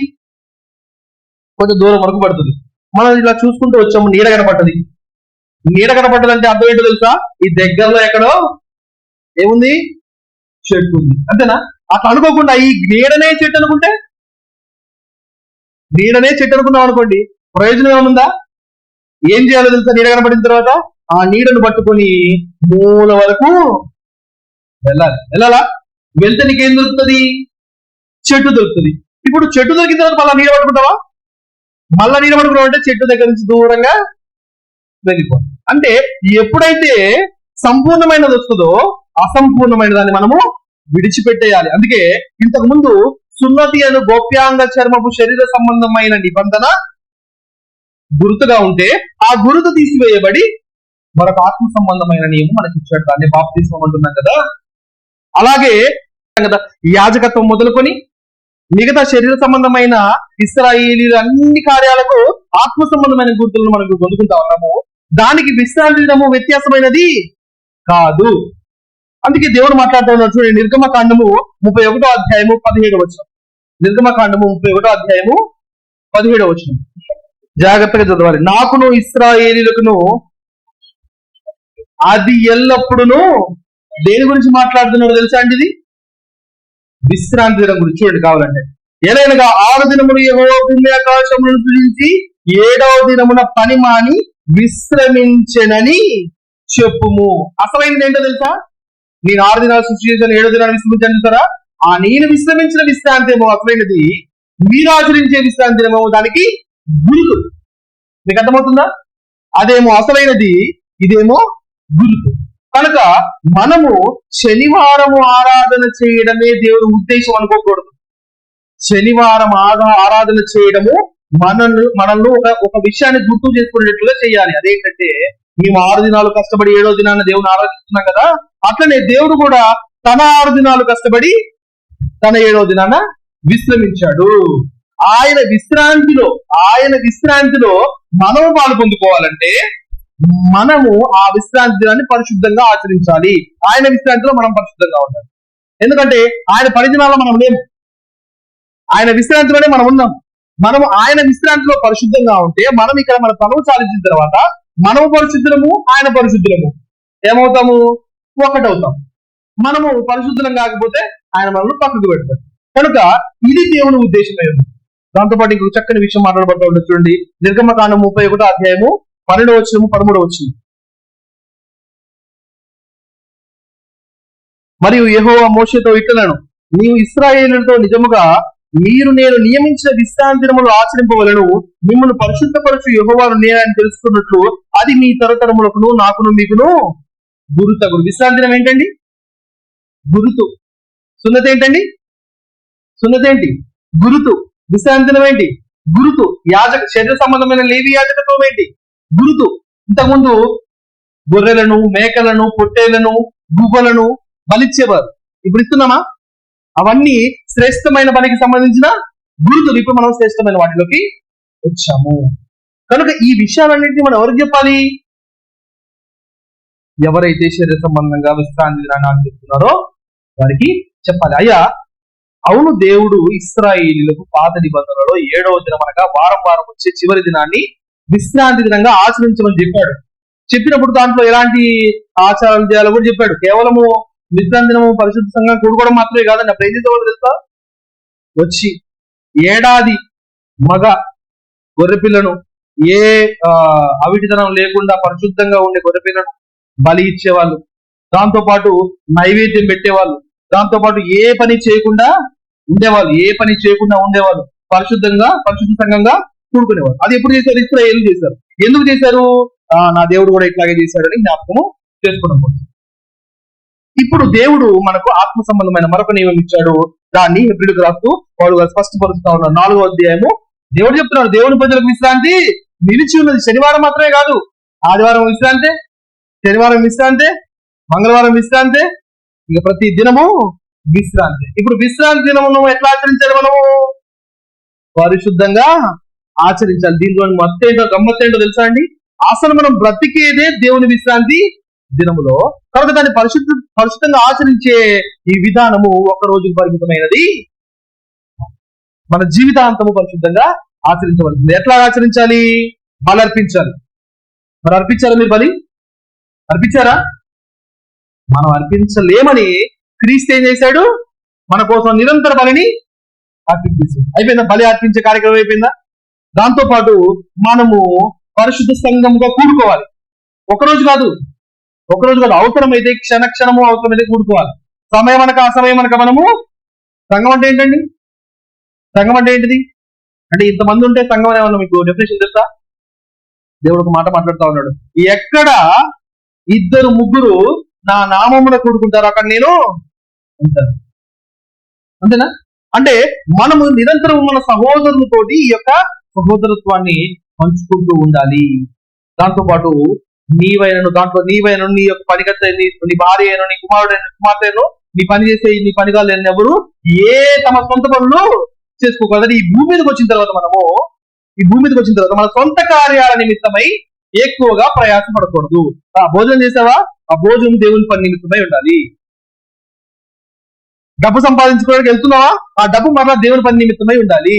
[SPEAKER 1] కొంచెం దూరం వరకు పడుతుంది. మనం ఇలా చూసుకుంటూ వచ్చాము, నీడ కనపడ్డది. నీడ కనపడ్డదంటే అర్థం ఏంటో తెలుసా? ఈ దగ్గరలో ఎక్కడో ఏముంది? చెట్టు ఉంది. అంతేనా? అట్లా అనుకోకుండా ఈ నీడనే చెట్టు అనుకున్నాం అనుకోండి, ప్రయోజనం ఏమనుందా? ఏం చేయాలో తెలుసా? నీడ కనపడిన తర్వాత ఆ నీడను పట్టుకొని మూల వరకు వెళ్ళాలా? వెళ్తే నీకేం దొరుకుతుంది? చెట్టు దొరుకుతుంది. ఇప్పుడు చెట్టు దొరికిన తర్వాత మళ్ళీ నీడ పట్టుకుంటావా? మళ్ళా నీడ పట్టుకున్నావు అంటే చెట్టు దగ్గర నుంచి దూరంగా వెళ్ళిపోతుంది. అంటే ఎప్పుడైతే సంపూర్ణమైనది వస్తుందో అసంపూర్ణమైన దాన్ని మనము విడిచిపెట్టేయాలి. అందుకే ఇంతకు ముందు సున్నతి అను గోప్యాంగ చర్మపు శరీర సంబంధమైన నిబంధన గుర్తుగా ఉంటే ఆ గుర్తు తీసివేయబడి మరొక ఆత్మ సంబంధమైన నియమం మనకి ఇచ్చాడు. దాన్ని బాప్తిస్మం అంటున్నాం కదా. అలాగే కదా యాజకత్వం మొదలుకొని మిగతా శరీర సంబంధమైన ఇశ్రాయేలీల అన్ని కార్యాలకు ఆత్మ సంబంధమైన గుర్తులను మనకు పొందుకుంటా ఉన్నాము. దానికి విశ్రాంతి దినము వ్యత్యాసమైనది కాదు. అందుకే దేవుడు మాట్లాడుతూ ఉన్నాడు చూడండి, నిర్గమకాండము 31వ అధ్యాయము 17వ వచనం. నిర్గమకాండము 31వ అధ్యాయము 17వ వచనం జాగ్రత్తగా చదవాలి. నాకును ఇశ్రాయేలీలకును అది ఎల్లప్పుడూ దేని గురించి మాట్లాడుతున్నాడో తెలుసా అండి? ఇది విశ్రాంతి దినం గురించి. చూడండి కావాలంటే, ఎలాగనగా 6 దినములు యెహోవా భూమి ఆకాశములను సృజించి 7వ దినమున పని మాని విశ్రమించెనని చెప్పుము. అసలైనది ఏంటో తెలుసా? నేను 6 దినాలు సృష్టి చేశాను, 7వ దినాలు విశ్రమించాను చూసారా? ఆ నేను విశ్రమించిన విశ్రాంతి ఏమో అసలైనది, మీరు ఆచరించే విశ్రాంతి ఏమో దానికి గుర్తు. మీకు అర్థమవుతుందా? అదేమో అసలైనది, ఇదేమో గుర్తు. కనుక మనము శనివారము ఆరాధన చేయడమే దేవుడి ఉద్దేశం అనుకోకూడదు. శనివారం ఆరాధన చేయడము మనల్ని ఒక విషయాన్ని గుర్తు చేసుకునేట్లుగా చేయాలి. అదేంటంటే, మేము 6 దినాలు కష్టపడి 7వ దినాన్ని దేవుని ఆరాధిస్తున్నాం కదా, అట్లనే దేవుడు కూడా తన 6 దినాలు కష్టపడి తన 7వ దినాన విశ్రమించాడు. ఆయన విశ్రాంతిలో మనము పాలు పొందుకోవాలంటే మనము ఆ విశ్రాంతి దినాన్ని పరిశుద్ధంగా ఆచరించాలి. ఆయన విశ్రాంతిలో మనం పరిశుద్ధంగా ఉండాలి. ఎందుకంటే ఆయన 10 దినాల్లో మనం లేము, ఆయన విశ్రాంతిలోనే మనం ఉన్నాం. మనము ఆయన విశ్రాంతిలో పరిశుద్ధంగా ఉంటే మనం ఇక్కడ మన తనువు చాలించిన తర్వాత మనము పరిశుద్ధులము, ఆయన పరిశుద్ధులము ఏమవుతాము? ఒకటవుతాం. మనము పరిశుద్ధులం కాకపోతే ఆయన మనల్ని పక్కకు పెడతాడు. కనుక ఇది దేవుని ఉద్దేశమే. దాంతోపాటు ఇంకొక చక్కని విషయం మాట్లాడబడుతూ ఉండదు చూడండి. నిర్గమకాండం 31వ అధ్యాయము 12వ వచనము 13వ వచనం. మరియు యెహోవా మోషేతో ఇట్లనెను, నీవు ఇశ్రాయేలులతో నిజముగా మీరు నేను నియమించిన విశ్రాంతి దినములు ఆచరింపవలను, మిమ్మల్ని పరిశుద్ధపరచు యెహోవాను నేనని తెలుసుకున్నట్లు అది మీ తరతరములకును నాకును మీకును గురుతగును. విశ్రాంతి దినం ఏంటండి? గురుతు. సున్నతి ఏంటండి? సున్నతి ఏంటి? గురుతు. విశ్రాంతి దినం ఏంటి? గురుతు. శరీర సంబంధమైన లేవి యాజకత్వం ఏంటి? గురుతు. ఇంతకుముందు గొర్రెలను, మేకలను, పొట్టేళ్లను, గువ్వలను బలిచ్చేవారు. ఇప్పుడు ఇస్తున్నామా? అవన్నీ శ్రేష్టమైన బలికి సంబంధించిన గురుతులు. ఇప్పుడు మనం శ్రేష్టమైన వాటిలోకి వచ్చాము. కనుక ఈ విషయాలన్నింటినీ మనం ఎవరికి చెప్పాలి? ఎవరైతే శరీర సంబంధంగా విశ్రాంతి దినాన్ని ఆచరిస్తున్నారో వారికి చెప్పాలి. అయ్యా అవును, దేవుడు ఇశ్రాయేలీయులకు పాత నిబంధనలో 7వ దినం అనగా వారం వచ్చే చివరి దినాన్ని విశ్రాంతి దినంగా ఆచరించమని చెప్పాడు. చెప్పినప్పుడు దాంట్లో ఎలాంటి ఆచారాలు చేయాలో కూడా చెప్పాడు. కేవలము విశ్రాంతి దినము పరిశుద్ధ సంఘం కూడుకోవడం మాత్రమే కాదండి. అప్పుడు ఏం చేసేవాళ్ళు తెలుసా? వచ్చి ఏడాది మగ గొర్రెపిల్లను, ఏ అవిటితనం లేకుండా పరిశుద్ధంగా ఉండే గొర్రెపిల్లను బలి ఇచ్చేవాళ్ళు. దాంతో పాటు నైవేద్యం పెట్టేవాళ్ళు. దాంతో పాటు ఏ పని చేయకుండా ఉండేవాళ్ళు. పరిశుద్ధ సంఘంగా కూడుకునేవారు. అది ఎప్పుడు చేశారు? ఇశ్రాయేలు చేశారు. ఎందుకు చేశారు? నా దేవుడు కూడా ఇట్లాగే చేశాడని జ్ఞాపకము చేసుకున్నాం. ఇప్పుడు దేవుడు మనకు ఆత్మ సంబంధమైన మరొక నియమం ఇచ్చాడు. దాన్ని హెబ్రీయులకు రాస్తూ వాడు స్పష్టపరుస్తా ఉన్నారు. 4వ అధ్యాయము దేవుడు చెప్తున్నాడు, దేవుని ప్రజలకు విశ్రాంతి నిలిచి ఉన్నది. శనివారం మాత్రమే కాదు, ఆదివారం విశ్రాంతే, శనివారం విశ్రాంతే, మంగళవారం విశ్రాంతే, ఇక ప్రతి దినము విశ్రాంతి. ఇప్పుడు విశ్రాంతి దినమును ఎట్లా ఆచరించాలి? మనము పరిశుద్ధంగా ఆచరించాలి. దీంట్లో గమ్మత్తేంటో తెలుసా అండి? అసలు మనం బ్రతికేదే దేవుని విశ్రాంతి దినములో. కాబట్టి దాన్ని పరిశుద్ధంగా ఆచరించే ఈ విధానము ఒక్క రోజుకు పరిమితమైనది. మన జీవితాంతము పరిశుద్ధంగా ఆచరించవలసింది. ఎట్లా ఆచరించాలి? బలి అర్పించాలి. మరి అర్పించారా? మీరు బలి అర్పించారా? మనం అర్పించలేమని క్రీస్తు ఏం చేశాడు? మన కోసం నిరంతర బలిని అర్పించేసాడు. అయిపోయిందా? బలి అర్పించే కార్యక్రమం అయిపోయిందా? దాంతో పాటు మనము పరిశుద్ధ సంఘముగా కూడుకోవాలి. ఒకరోజు కాదు, అవసరమైతే క్షణము అవసరమైతే కూడుకోవాలి. సమయం అనక అసమయం అనక మనము. సంఘం అంటే ఏంటండి? సంఘం అంటే ఏంటిది? అంటే ఇంతమంది ఉంటే సంఘం ఏమన్నా మీకు డెఫినేషన్ తెలుసా? దేవుడు ఒక మాట మాట్లాడుతా ఉన్నాడు, ఎక్కడ ఇద్దరు ముగ్గురు నా నామమున కూడుకుంటారు అక్కడ నేను ఉంటాను. అంతేనా? అంటే మనము నిరంతరం మన సహోదరులతోటి ఈ యొక్క సహోదరత్వాన్ని పంచుకుంటూ ఉండాలి. దాంతో పాటు నీవైనను నీ యొక్క పనిగత్త, నీ భార్య అయిన, నీ కుమార్తె అయిన, నీ పని చేసే నీ పనిగాలు ఎవరు తమ సొంత పనులు చేసుకోకూడదు. ఈ భూమి మీదకి వచ్చిన తర్వాత మన సొంత కార్యాల నిమిత్తమై ఎక్కువగా ప్రయాసపడకూడదు. ఆ భోజనం చేసావా, ఆ భోజనం దేవుని పని నిమిత్తమై ఉండాలి. డబ్బు సంపాదించుకోవడానికి వెళ్తున్నావా, ఆ డబ్బు మరలా దేవుని పని నిమిత్తమై ఉండాలి.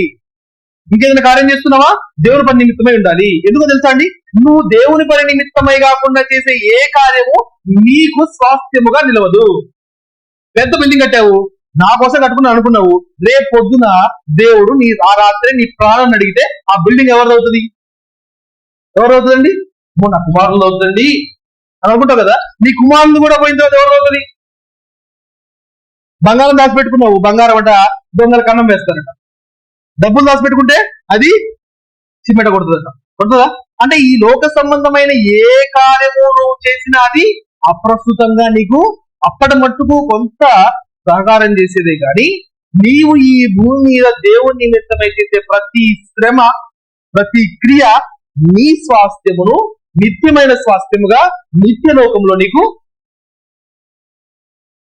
[SPEAKER 1] ఇంకేదైనా కార్యం చేస్తున్నావా, దేవుని పని నిమిత్తమై ఉండాలి. ఎందుకో తెలుసా అండి, నువ్వు దేవుని పని నిమిత్తమై కాకుండా చేసే ఏ కార్యము నీకు స్వాస్థ్యముగా నిలవదు. పెద్ద బిల్డింగ్ కట్టావు, నా కోసం కట్టుకున్నా అనుకున్నావు, రేపు పొద్దున దేవుడు ఆ రాత్రి నీ ప్రాణాన్ని అడిగితే ఆ బిల్డింగ్ ఎవరిదవుతుంది? ఎవరవుతుందండి? నా కుమారులు అవుతుందండి అని అనుకుంటావు కదా. నీ కుమారులు కూడా పోయిన తర్వాత ఎవరిదవుతుంది? బంగారం దాచిపెట్టుకున్నావు, బంగారం అంట దొంగల కన్నం వేస్తారట. డబ్బులు దాచిపెట్టుకుంటే అది చిమ్మెట కొడుతుందా? అంటే ఈ లోక సంబంధమైన ఏ కార్యము నువ్వు చేసినా అది అప్రస్తుతంగా నీకు అప్పటి మట్టుకు కొంత సహకారం చేసేదే కానీ, నీవు ఈ భూమి మీద దేవుని నిమిత్తమై చేసే ప్రతి శ్రమ, ప్రతి క్రియ నీ స్వాస్థ్యమును నిత్యమైన స్వాస్థ్యముగా నిత్య లోకంలో నీకు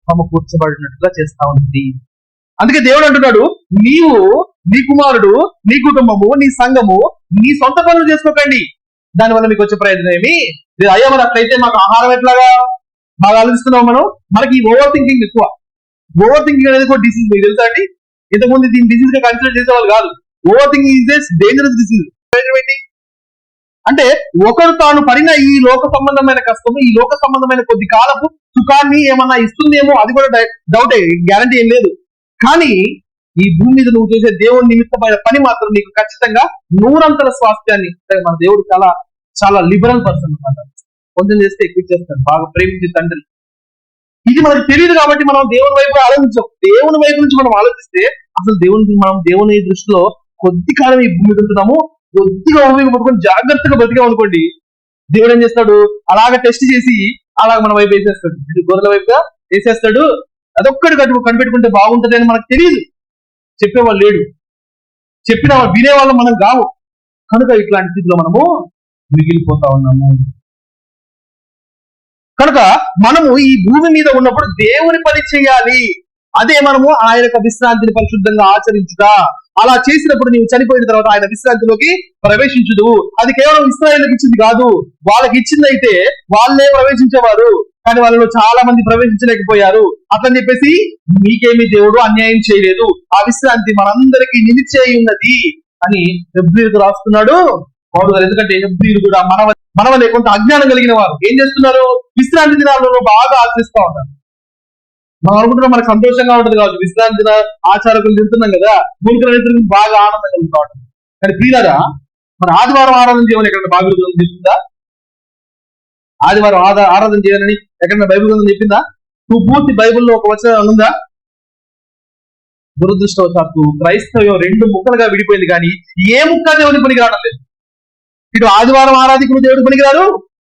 [SPEAKER 1] సమకూర్చబడినట్లుగా చేస్తా ఉంది. అందుకే దేవుడు అంటున్నాడు, నీవు, నీ కుమారుడు, నీ కుటుంబము, నీ సంఘము నీ సొంత పనులు చేసుకోకండి. దానివల్ల మీకు వచ్చే ప్రయోజనం ఏమి? అయ్యా మరి అట్లయితే మాకు ఆహారం ఎట్లాగా బాగా ఆలోచిస్తున్నాం మనం. మనకి ఈ ఓవర్ థింకింగ్ ఎక్కువ. ఓవర్ థింకింగ్ అనేది కూడా డిసీజ్, మీకు తెలుసా అండి? ఇంతకుముందు దీన్ని డిసీజ్ గా కన్సిడర్ చేసేవాళ్ళు కాదు. Over thinking is this dangerous disease. అంటే ఒకరు తాను పడిన ఈ లోక సంబంధమైన కష్టము, ఈ లోక సంబంధమైన కొద్ది కాలపు సుఖాన్ని ఏమన్నా ఇస్తుందేమో, అది కూడా డౌటే, గ్యారంటీ ఏం లేదు. కానీ ఈ భూమి మీద నువ్వు చేసే దేవుని నిమిత్తమైన పని మాత్రం నీకు ఖచ్చితంగా నూరంతల స్వాస్థ్యాన్ని, మన దేవుడు చాలా చాలా లిబరల్ పర్సన్ అన్నమాట. కొంచెం చేస్తే ఎక్కువ చేస్తాడు, బాగా ప్రేమించే తండ్రి. ఇది మనకు తెలియదు కాబట్టి మనం దేవుని వైపు ఆలోచించాం. దేవుని వైపు నుంచి మనం ఆలోచిస్తే అసలు దేవుని దృష్టిలో కొద్ది కాలం ఈ భూమి ఉంటున్నాము, కొద్దిగా పట్టుకొని జాగ్రత్తగా బతికాం అనుకోండి, దేవుడు ఏం చేస్తాడు, అలాగ టెస్ట్ చేసి అలాగ మన వైపు వేసేస్తాడు, గొర్రెల వైపుగా వేసేస్తాడు. అదొక్కటి కనిపెట్టుకుంటే బాగుంటది అని మనకు తెలియదు, చెప్పేవాళ్ళు లేడు, చెప్పిన వినేవాళ్ళం మనం కావు. కనుక ఇట్లాంటి స్థితిలో మనము మిగిలిపోతా ఉన్నాము. కనుక మనము ఈ భూమి మీద ఉన్నప్పుడు దేవుని పని చేయాలి. అదే మనము ఆయన యొక్క విశ్రాంతిని పరిశుద్ధంగా ఆచరించుట. అలా చేసినప్పుడు నీవు చనిపోయిన తర్వాత ఆయన విశ్రాంతిలోకి ప్రవేశించుదు. అది కేవలం ఇశ్రాయేలుకి ఇచ్చింది కాదు, వాళ్ళకి ఇచ్చిందైతే వాళ్ళే ప్రవేశించేవారు, కానీ వాళ్ళలో చాలా మంది ప్రవేశించలేకపోయారు. అతని చెప్పేసి మీకేమీ దేవుడు అన్యాయం చేయలేదు, ఆ విశ్రాంతి మనందరికీ నిలిచే ఉన్నది అని హెబ్రీయులకు రాస్తున్నాడు పౌలు గారు. ఎందుకంటే హెబ్రీయులు కూడా మనవలే కొంత అజ్ఞానం కలిగిన వారు. ఏం చేస్తున్నారు, విశ్రాంతి దినాలలో బాగా ఆచరిస్తూ ఉంటారు. మనం అనుకుంటున్నాం మనకు సంతోషంగా ఉంటుంది కావచ్చు, విశ్రాంతి దిన ఆచారకులు తింటున్నాం కదా, మూలికలు బాగా ఆనందం కలుగుతూ ఉంటాం. కానీ ప్రియులారా, మన ఆదివారం ఆరాధన చేయమని ఎక్కడ బైబిల్ గ్రంథం చెప్పిందా? ఆదివారం ఆరాధన చేయాలని ఎక్కడైనా బైబిల్ గ్రంథం చెప్పిందా? నువ్వు పూర్తి బైబిల్లో ఒక వచనం ఉందా? దురదృష్టవశాత్తు క్రైస్తవ్యం రెండు ముక్కలుగా విడిపోయింది, కానీ ఏ ముక్క దేవుని పనికి రావడం లేదు. ఇటు ఆదివారం ఆరాధికులు దేవుడి పనికిరారు,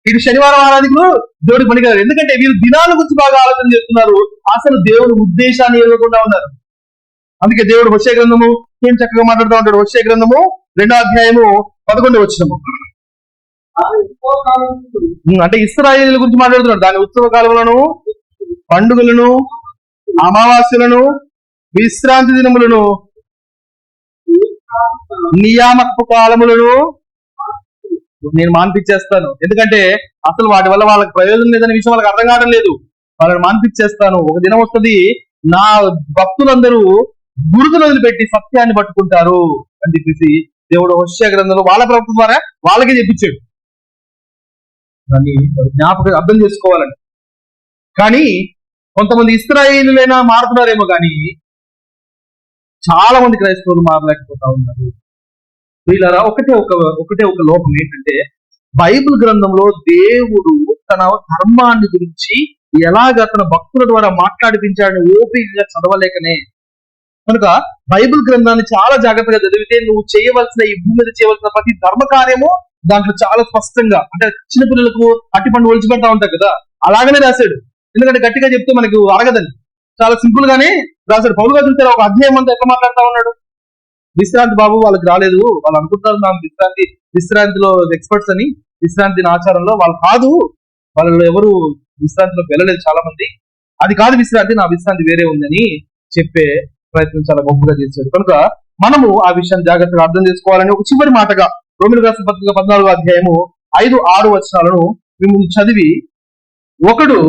[SPEAKER 1] ఇటు శనివారం ఆరాధికులు దేవుడి పనికిరారు. ఎందుకంటే వీరు దినాల గురించి బాగా ఆలోచన చేస్తున్నారు, అసలు దేవుని ఉద్దేశాన్ని ఎదుర్కొంటా ఉన్నారు. అందుకే దేవుడు హోషేయ గ్రంథము ఏం చక్కగా మాట్లాడుతూ ఉంటాడు. హోషేయ గ్రంథము 2వ అధ్యాయము 11వ వచనము. అంటే ఇశ్రాయేలీయుల గురించి మాట్లాడుతున్నాడు. దాని ఉత్సవ కాలములను, పండుగలను, అమావాస్యలను, విశ్రాంతి దినములను, నియామక కాలములను నేను మాన్పించేస్తాను. ఎందుకంటే అసలు వాటి వల్ల వాళ్ళకి ప్రయోజనం లేదనే విషయం వాళ్ళకి అర్థం కావడం లేదు. వాళ్ళని మాన్పించేస్తాను. ఒక దినం వస్తుంది, నా భక్తులందరూ గురుతులు వదిలిపెట్టి సత్యాన్ని పట్టుకుంటారు అని చెప్పేసి దేవుడు హోషేయ గ్రంథంలో వాళ్ళ ప్రభుత్వం ద్వారా వాళ్ళకే చెప్పించాడు. దాన్ని జ్ఞాపకం అర్థం చేసుకోవాలని. కానీ కొంతమంది ఇశ్రాయేలీయులైనా మారుతున్నారేమో, కానీ చాలా మంది క్రైస్తవులు మారలేకపోతా ఉన్నారు. వీళ్ళరా ఒకటే ఒక లోపం ఏంటంటే, బైబిల్ గ్రంథంలో దేవుడు తన ధర్మాన్ని గురించి ఎలాగ తన భక్తుల ద్వారా మాట్లాడిపించాడని ఓపికగా చదవలేకనే. కనుక బైబిల్ గ్రంథాన్ని చాలా జాగ్రత్తగా చదివితే నువ్వు చేయవలసిన, ఈ భూమి మీద చేయవలసిన ప్రతి ధర్మ కార్యము దాంట్లో చాలా స్పష్టంగా, అంటే చిన్నపిల్లలకు అట్టి పండు ఒలిచి పెడతా ఉంటారు కదా, అలాగనే రాశాడు. ఎందుకంటే గట్టిగా చెప్తే మనకు అరగదని చాలా సింపుల్ గానే రాశాడు. పౌలు గారు చూస్తే ఒక అధ్యాయం అంతా ఎట్లా మాట్లాడుతా ఉన్నాడు. విశ్రాంతి బాబు వాళ్ళకి రాలేదు, వాళ్ళు అనుకుంటారు నా విశ్రాంతిలో ఎక్స్పర్ట్స్ అని, విశ్రాంతిని ఆచారంలో వాళ్ళు కాదు, వాళ్ళు ఎవరు విశ్రాంతిలోకి వెళ్ళలేదు చాలా మంది, అది కాదు విశ్రాంతి, నా విశ్రాంతి వేరే ఉందని చెప్పే ప్రయత్నం చాలా గొప్పగా చేశాడు. కనుక మనము ఆ విషయాన్ని జాగ్రత్తగా అర్థం చేసుకోవాలని ఒక చివరి మాటగా రోమిలకు రాసిన పత్రిక 14వ అధ్యాయము 5-6 వచనాలను మిమ్మల్ని చదివి, ఒకడు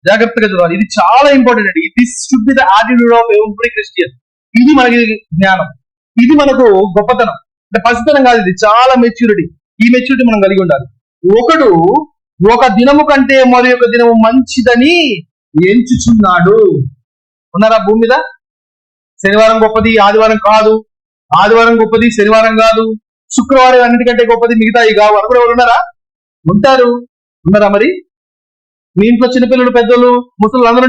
[SPEAKER 1] జాగ్రత్తగా చదవాలి, ఇది చాలా ఇంపార్టెంట్ అండి. This should be the attitude of every Christian. ఇది మనకి జ్ఞానం, ఇది మనకు గొప్పతనం, అంటే పసితనం కాదు, ఇది చాలా మెచ్యూరిటీ. ఈ మెచ్యూరిటీ మనం కలిగి ఉండాలి. ఒకడు ఒక దినము కంటే మరి ఒక దినము మంచిదని ఎంచుచున్నాడు. ఉన్నారా భూమి మీద? శనివారం గొప్పది, ఆదివారం కాదు, ఆదివారం గొప్పది, శనివారం కాదు, శుక్రవారం అన్నిటికంటే గొప్పది, మిగతా ఈ కావు అని కూడా ఎవరు ఉన్నారా? ఉంటారు. ఉన్నారా? మరి మీ ఇంట్లో చిన్నపిల్లలు, పెద్దలు, ముసలు అందరూ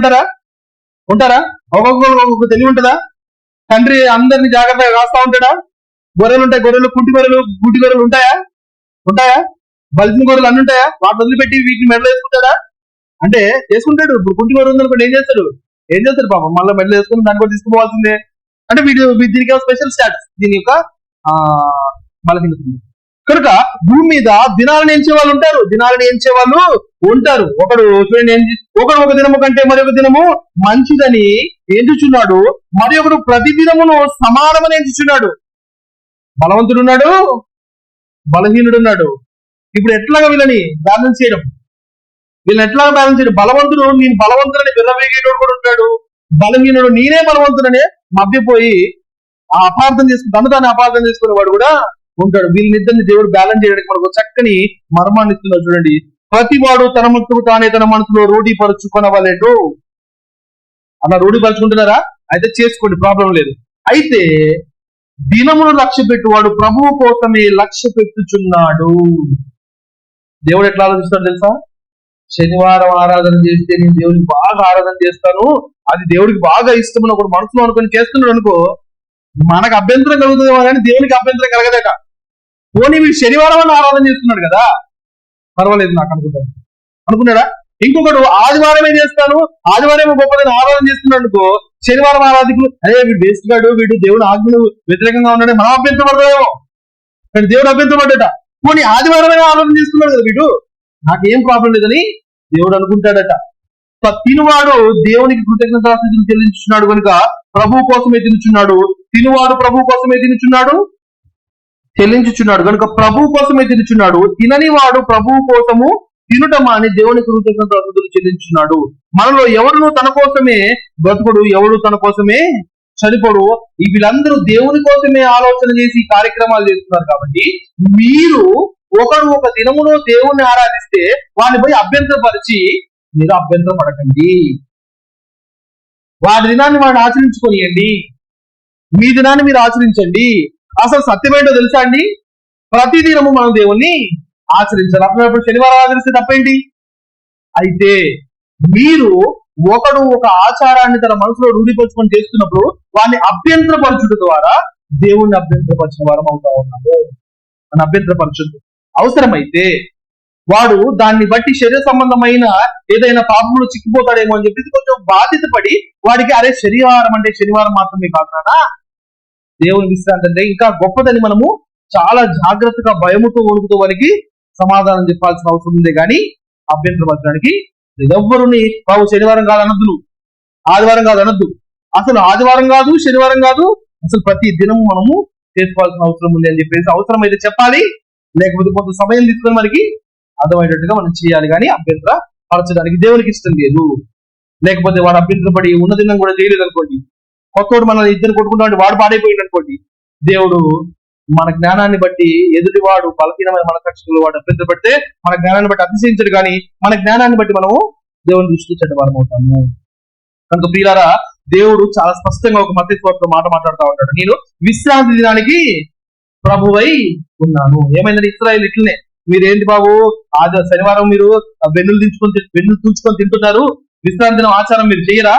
[SPEAKER 1] ఉంటారా? ఒక్కొక్క తెలివి ఉంటుందా? తండ్రి అందరినీ జాగ్రత్తగా రాస్తా ఉంటాడా? గొర్రెలు ఉంటాయి, గొర్రెలు, గుడ్డి గొర్రెలు ఉంటాయా? బలిసిన గొర్రెలు అన్ని ఉంటాయా? వాటిని వదిలిపెట్టి వీటిని మెడలు వేసుకుంటాడా? అంటే చేసుకుంటాడు. ఇప్పుడు గుడ్డి గొర్రెలు ఉందనుకోండి, ఏం చేస్తాడు పాపం, మళ్ళీ మెడలు వేసుకుని దాన్ని కూడా తీసుకుపోవాల్సిందే. అంటే దీనికి స్పెషల్ స్టాటస్, దీని యొక్క బలహీనత. కనుక భూమి మీద దినాలను ఎంచే వాళ్ళు ఉంటారు. ఒకడు చూడండి, ఒకడు ఒక దినము కంటే మరి ఒక దినము మంచిదని ఎంచుచున్నాడు, మరి ఒకడు ప్రతి దినమును సమానమని ఎంచుచున్నాడు. బలవంతుడున్నాడు, బలహీనుడున్నాడు. ఇప్పుడు ఎట్లాగా వీళ్ళని బ్యాలెన్స్ చేయడం? బలవంతుడు నేను బలవంతుడని విర్రవేగేటోడు కూడా ఉంటాడు, బలహీనుడు నేనే బలవంతుడనే మభ్యపోయి దాన్ని అపార్థం చేసుకునే వాడు కూడా ఉంటాడు. వీళ్ళనిద్దరిని దేవుడు బ్యాలెన్స్ చేయడానికి మనకు చక్కని మర్మాన్ని ఇస్తున్నాడు. చూడండి, ప్రతి వాడు తన మట్టుకు తానే తన మనసులో రూఢీపరుచుకొనవలెను. అలా రూఢీపరుచుకుంటున్నారా? అయితే చేసుకోండి, ప్రాబ్లం లేదు. అయితే దినమును లక్ష్య పెట్టువాడు ప్రభువు కోసమే లక్ష్య పెట్టుచున్నాడు. దేవుడు ఎట్లా ఆలోచిస్తాడు తెలుసా? శనివారం ఆరాధన చేస్తే నేను దేవుడికి బాగా ఆరాధన చేస్తాను, అది దేవుడికి బాగా ఇష్టం అని ఒకటి మనసులో అనుకుని చేస్తున్నాడు అనుకో, మనకు అభ్యంతరం కలుగుతుందేమో కానీ దేవునికి అభ్యంతరం కలగదట. పోనీ వీడు శనివారం అని ఆరాధన చేస్తున్నాడు కదా, పర్వాలేదు నాకు అనుకున్నాడా? ఇంకొకడు ఆదివారమే చేస్తాను, ఆదివారమే గొప్పదని ఆరాధన చేస్తున్నాడు అనుకో, శనివారం ఆరాధికులు అదే వీడు వేస్ట్ గాడు, వీడు దేవుడు ఆజ్ఞలు వ్యతిరేకంగా ఉన్నాడే, మనం అభ్యంతరం పడతామేమో, కానీ దేవుడు అభ్యంతరం పడ్డట. పోనీ ఆదివారమే ఆరాధన చేస్తున్నాడు కదా వీడు, నాకేం ప్రాబ్లం లేదని దేవుడు అనుకుంటాడట. తినువాడు దేవునికి కృతజ్ఞతాస్తుతులు చెల్లించున్నాడు కనుక ప్రభు కోసమే తినుచున్నాడు. తినువాడు ప్రభు కోసమే చెల్లించుచున్నాడు కనుక ప్రభు కోసమే తినుచున్నాడు. తినని వాడు ప్రభు కోసము తినుటమా అని దేవునికి కృతజ్ఞతాస్తుతులు చెల్లించున్నాడు. మనలో ఎవడు తన కోసమే బ్రతుకుడు, ఎవడు తన కోసమే చనిపోడు. వీళ్ళందరూ దేవుని కోసమే ఆలోచన చేసి కార్యక్రమాలు చేస్తున్నారు. కాబట్టి మీరు ఒకడు ఒక దినములో దేవుణ్ణి ఆరాధిస్తే వాడిని పోయి అభ్యంతరపరిచి మీరు అభ్యంతరం పడకండి. వాడి దినాన్ని వాడిని ఆచరించుకోనియండి, మీ దినాన్ని మీరు ఆచరించండి. అసలు సత్యమేంటో తెలుసా అండి? ప్రతి దినము మనం దేవుణ్ణి ఆచరించాలి. అప్పుడు శనివారం ఆచరిస్తే తప్పేంటి? అయితే మీరు ఒకడు ఒక ఆచారాన్ని తన మనసులో రూఢిపరుచుకొని చేస్తున్నప్పుడు వాడిని అభ్యంతరపరచుట ద్వారా దేవుణ్ణి అభ్యంతరపరిచిన వారం అవుతా ఉన్నాము. మన అభ్యంతరపరచు అవసరమైతే వాడు దాన్ని బట్టి శరీర సంబంధమైన ఏదైనా పాపంలో చిక్కిపోతాడేమో అని చెప్పేసి కొంచెం బాధ్యత పడి వాడికి అరే శనివారం అంటే శనివారం మాత్రమే కాకుండా దేవుని విశ్రాంతి అంటే ఇంకా గొప్పదని మనము చాలా జాగ్రత్తగా భయముతో వణుకుతో వారికి సమాధానం చెప్పాల్సిన అవసరం ఉందే గాని అభ్యంతరపరచడానికి ఎవ్వరుని బాబు శనివారం కాదు అనద్దు, ఆదివారం కాదు అనద్దు. అసలు ఆదివారం కాదు, శనివారం కాదు, అసలు ప్రతి దినము మనము చేసుకోవాల్సిన అవసరం ఉంది అని చెప్పేసి అవసరమైతే చెప్పాలి, లేకపోతే కొంత సమయం తీసుకొని మనకి అర్థమయ్యేటట్టుగా మనం చేయాలి. కానీ అభ్యంతర పరచడానికి దేవునికి ఇష్టం లేదు. లేకపోతే వాడు అభ్యంతరపడి ఉన్న దినం కూడా చేయలేదు అనుకోండి, కొత్తోడు మన ఇద్దరు కొట్టుకుంటా వాడు పాడైపోయింది అనుకోండి, దేవుడు మన జ్ఞానాన్ని బట్టి ఎదుటివాడు బలహీనమైన మన కక్షలు వాడు అభ్యంతరపడితే మన జ్ఞానాన్ని బట్టి అతిశయించడు, కానీ మన జ్ఞానాన్ని బట్టి మనము దేవుని దృష్టి చెడ్డవారం అవుతాము. కనుక ప్రియులారా, దేవుడు చాలా స్పష్టంగా ఒక మత్తయి సువార్తలో మాట్లాడుతూ ఉంటాడు, నేను విశ్రాంతి దినానికి ప్రభువై ఉన్నాను. ఏమైందంటే ఇశ్రాయేలు ఇట్లనే, మీరేంటి బాబు శనివారం మీరు వెన్నులు తూచుకొని తింటున్నారు, విశ్రాంతి దినం ఆచారం మీరు చేయరా?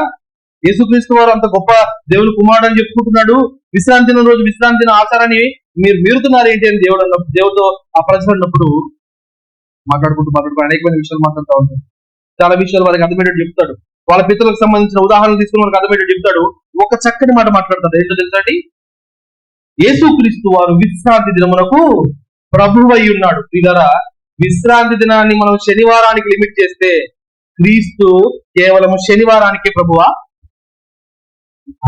[SPEAKER 1] యేసుక్రీస్తు వారు అంత గొప్ప దేవుని కుమారుడు అని చెప్పుకుంటున్నాడు, విశ్రాంతి దినం రోజు విశ్రాంతి దిన ఆచారాన్ని మీరు మీరుతున్నారు ఏంటి అని దేవుడితో ఆ ప్రజలు అన్నప్పుడు మాట్లాడుకుంటూ అనేకమైన విషయాలు మాట్లాడుతూ ఉంటారు. చాలా విషయాలు వాళ్ళకి అర్థమయ్యేటట్టు చెప్తాడు. వాళ్ళ పితరులకు సంబంధించిన ఉదాహరణలు తీసుకుని మనకు అర్థమయ్యేటట్టు చెప్తాడు. ఒక చక్కటి మాట మాట్లాడతాడు. ఏంటో తెలుసండి, యేసుక్రీస్తు వారు విశ్రాంతి దినమునకు ప్రభువై ఉన్నాడు. ఇదరా విశ్రాంతి దినాన్ని మనం శనివారానికి లిమిట్ చేస్తే క్రీస్తు కేవలం శనివారానికే ప్రభువా?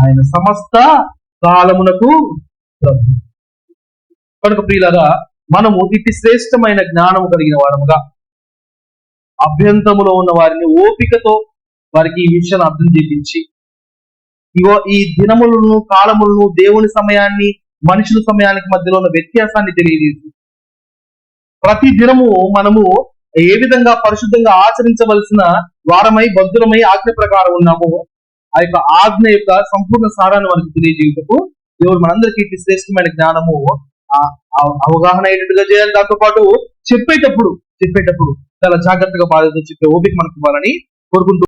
[SPEAKER 1] ఆయన సమస్త కాలమునకు ప్రభు. కనుక ప్రియులారా, మనము ఇటు శ్రేష్టమైన జ్ఞానము కలిగిన వారముగా అభ్యంతములో ఉన్న వారిని ఓపికతో వారికి ఈ విషయాన్ని అర్థం చేయించి, ఇగో ఈ దినములను కాలములను దేవుని సమయాన్ని మనుషుల సమయానికి మధ్యలో ఉన్న వ్యత్యాసాన్ని తెలియజేసి ప్రతి దినము మనము ఏ విధంగా పరిశుద్ధంగా ఆచరించవలసిన వారమై భద్రమై ఆజ్ఞ ప్రకారం ఉన్నామో ఆ యొక్క ఆజ్ఞ యొక్క సంపూర్ణ సారాన్ని మనకు తెలియజేయటకు దేవుడు మనందరికీ ఇటు శ్రేష్టమైన జ్ఞానము అవగాహన అయ్యేటట్టుగా చేయాలి. దాంతో పాటు చెప్పేటప్పుడు చాలా జాగ్రత్తగా బాధ్యత చెప్పే ఓపిక మనకు ఇవ్వాలని కోరుకుంటూ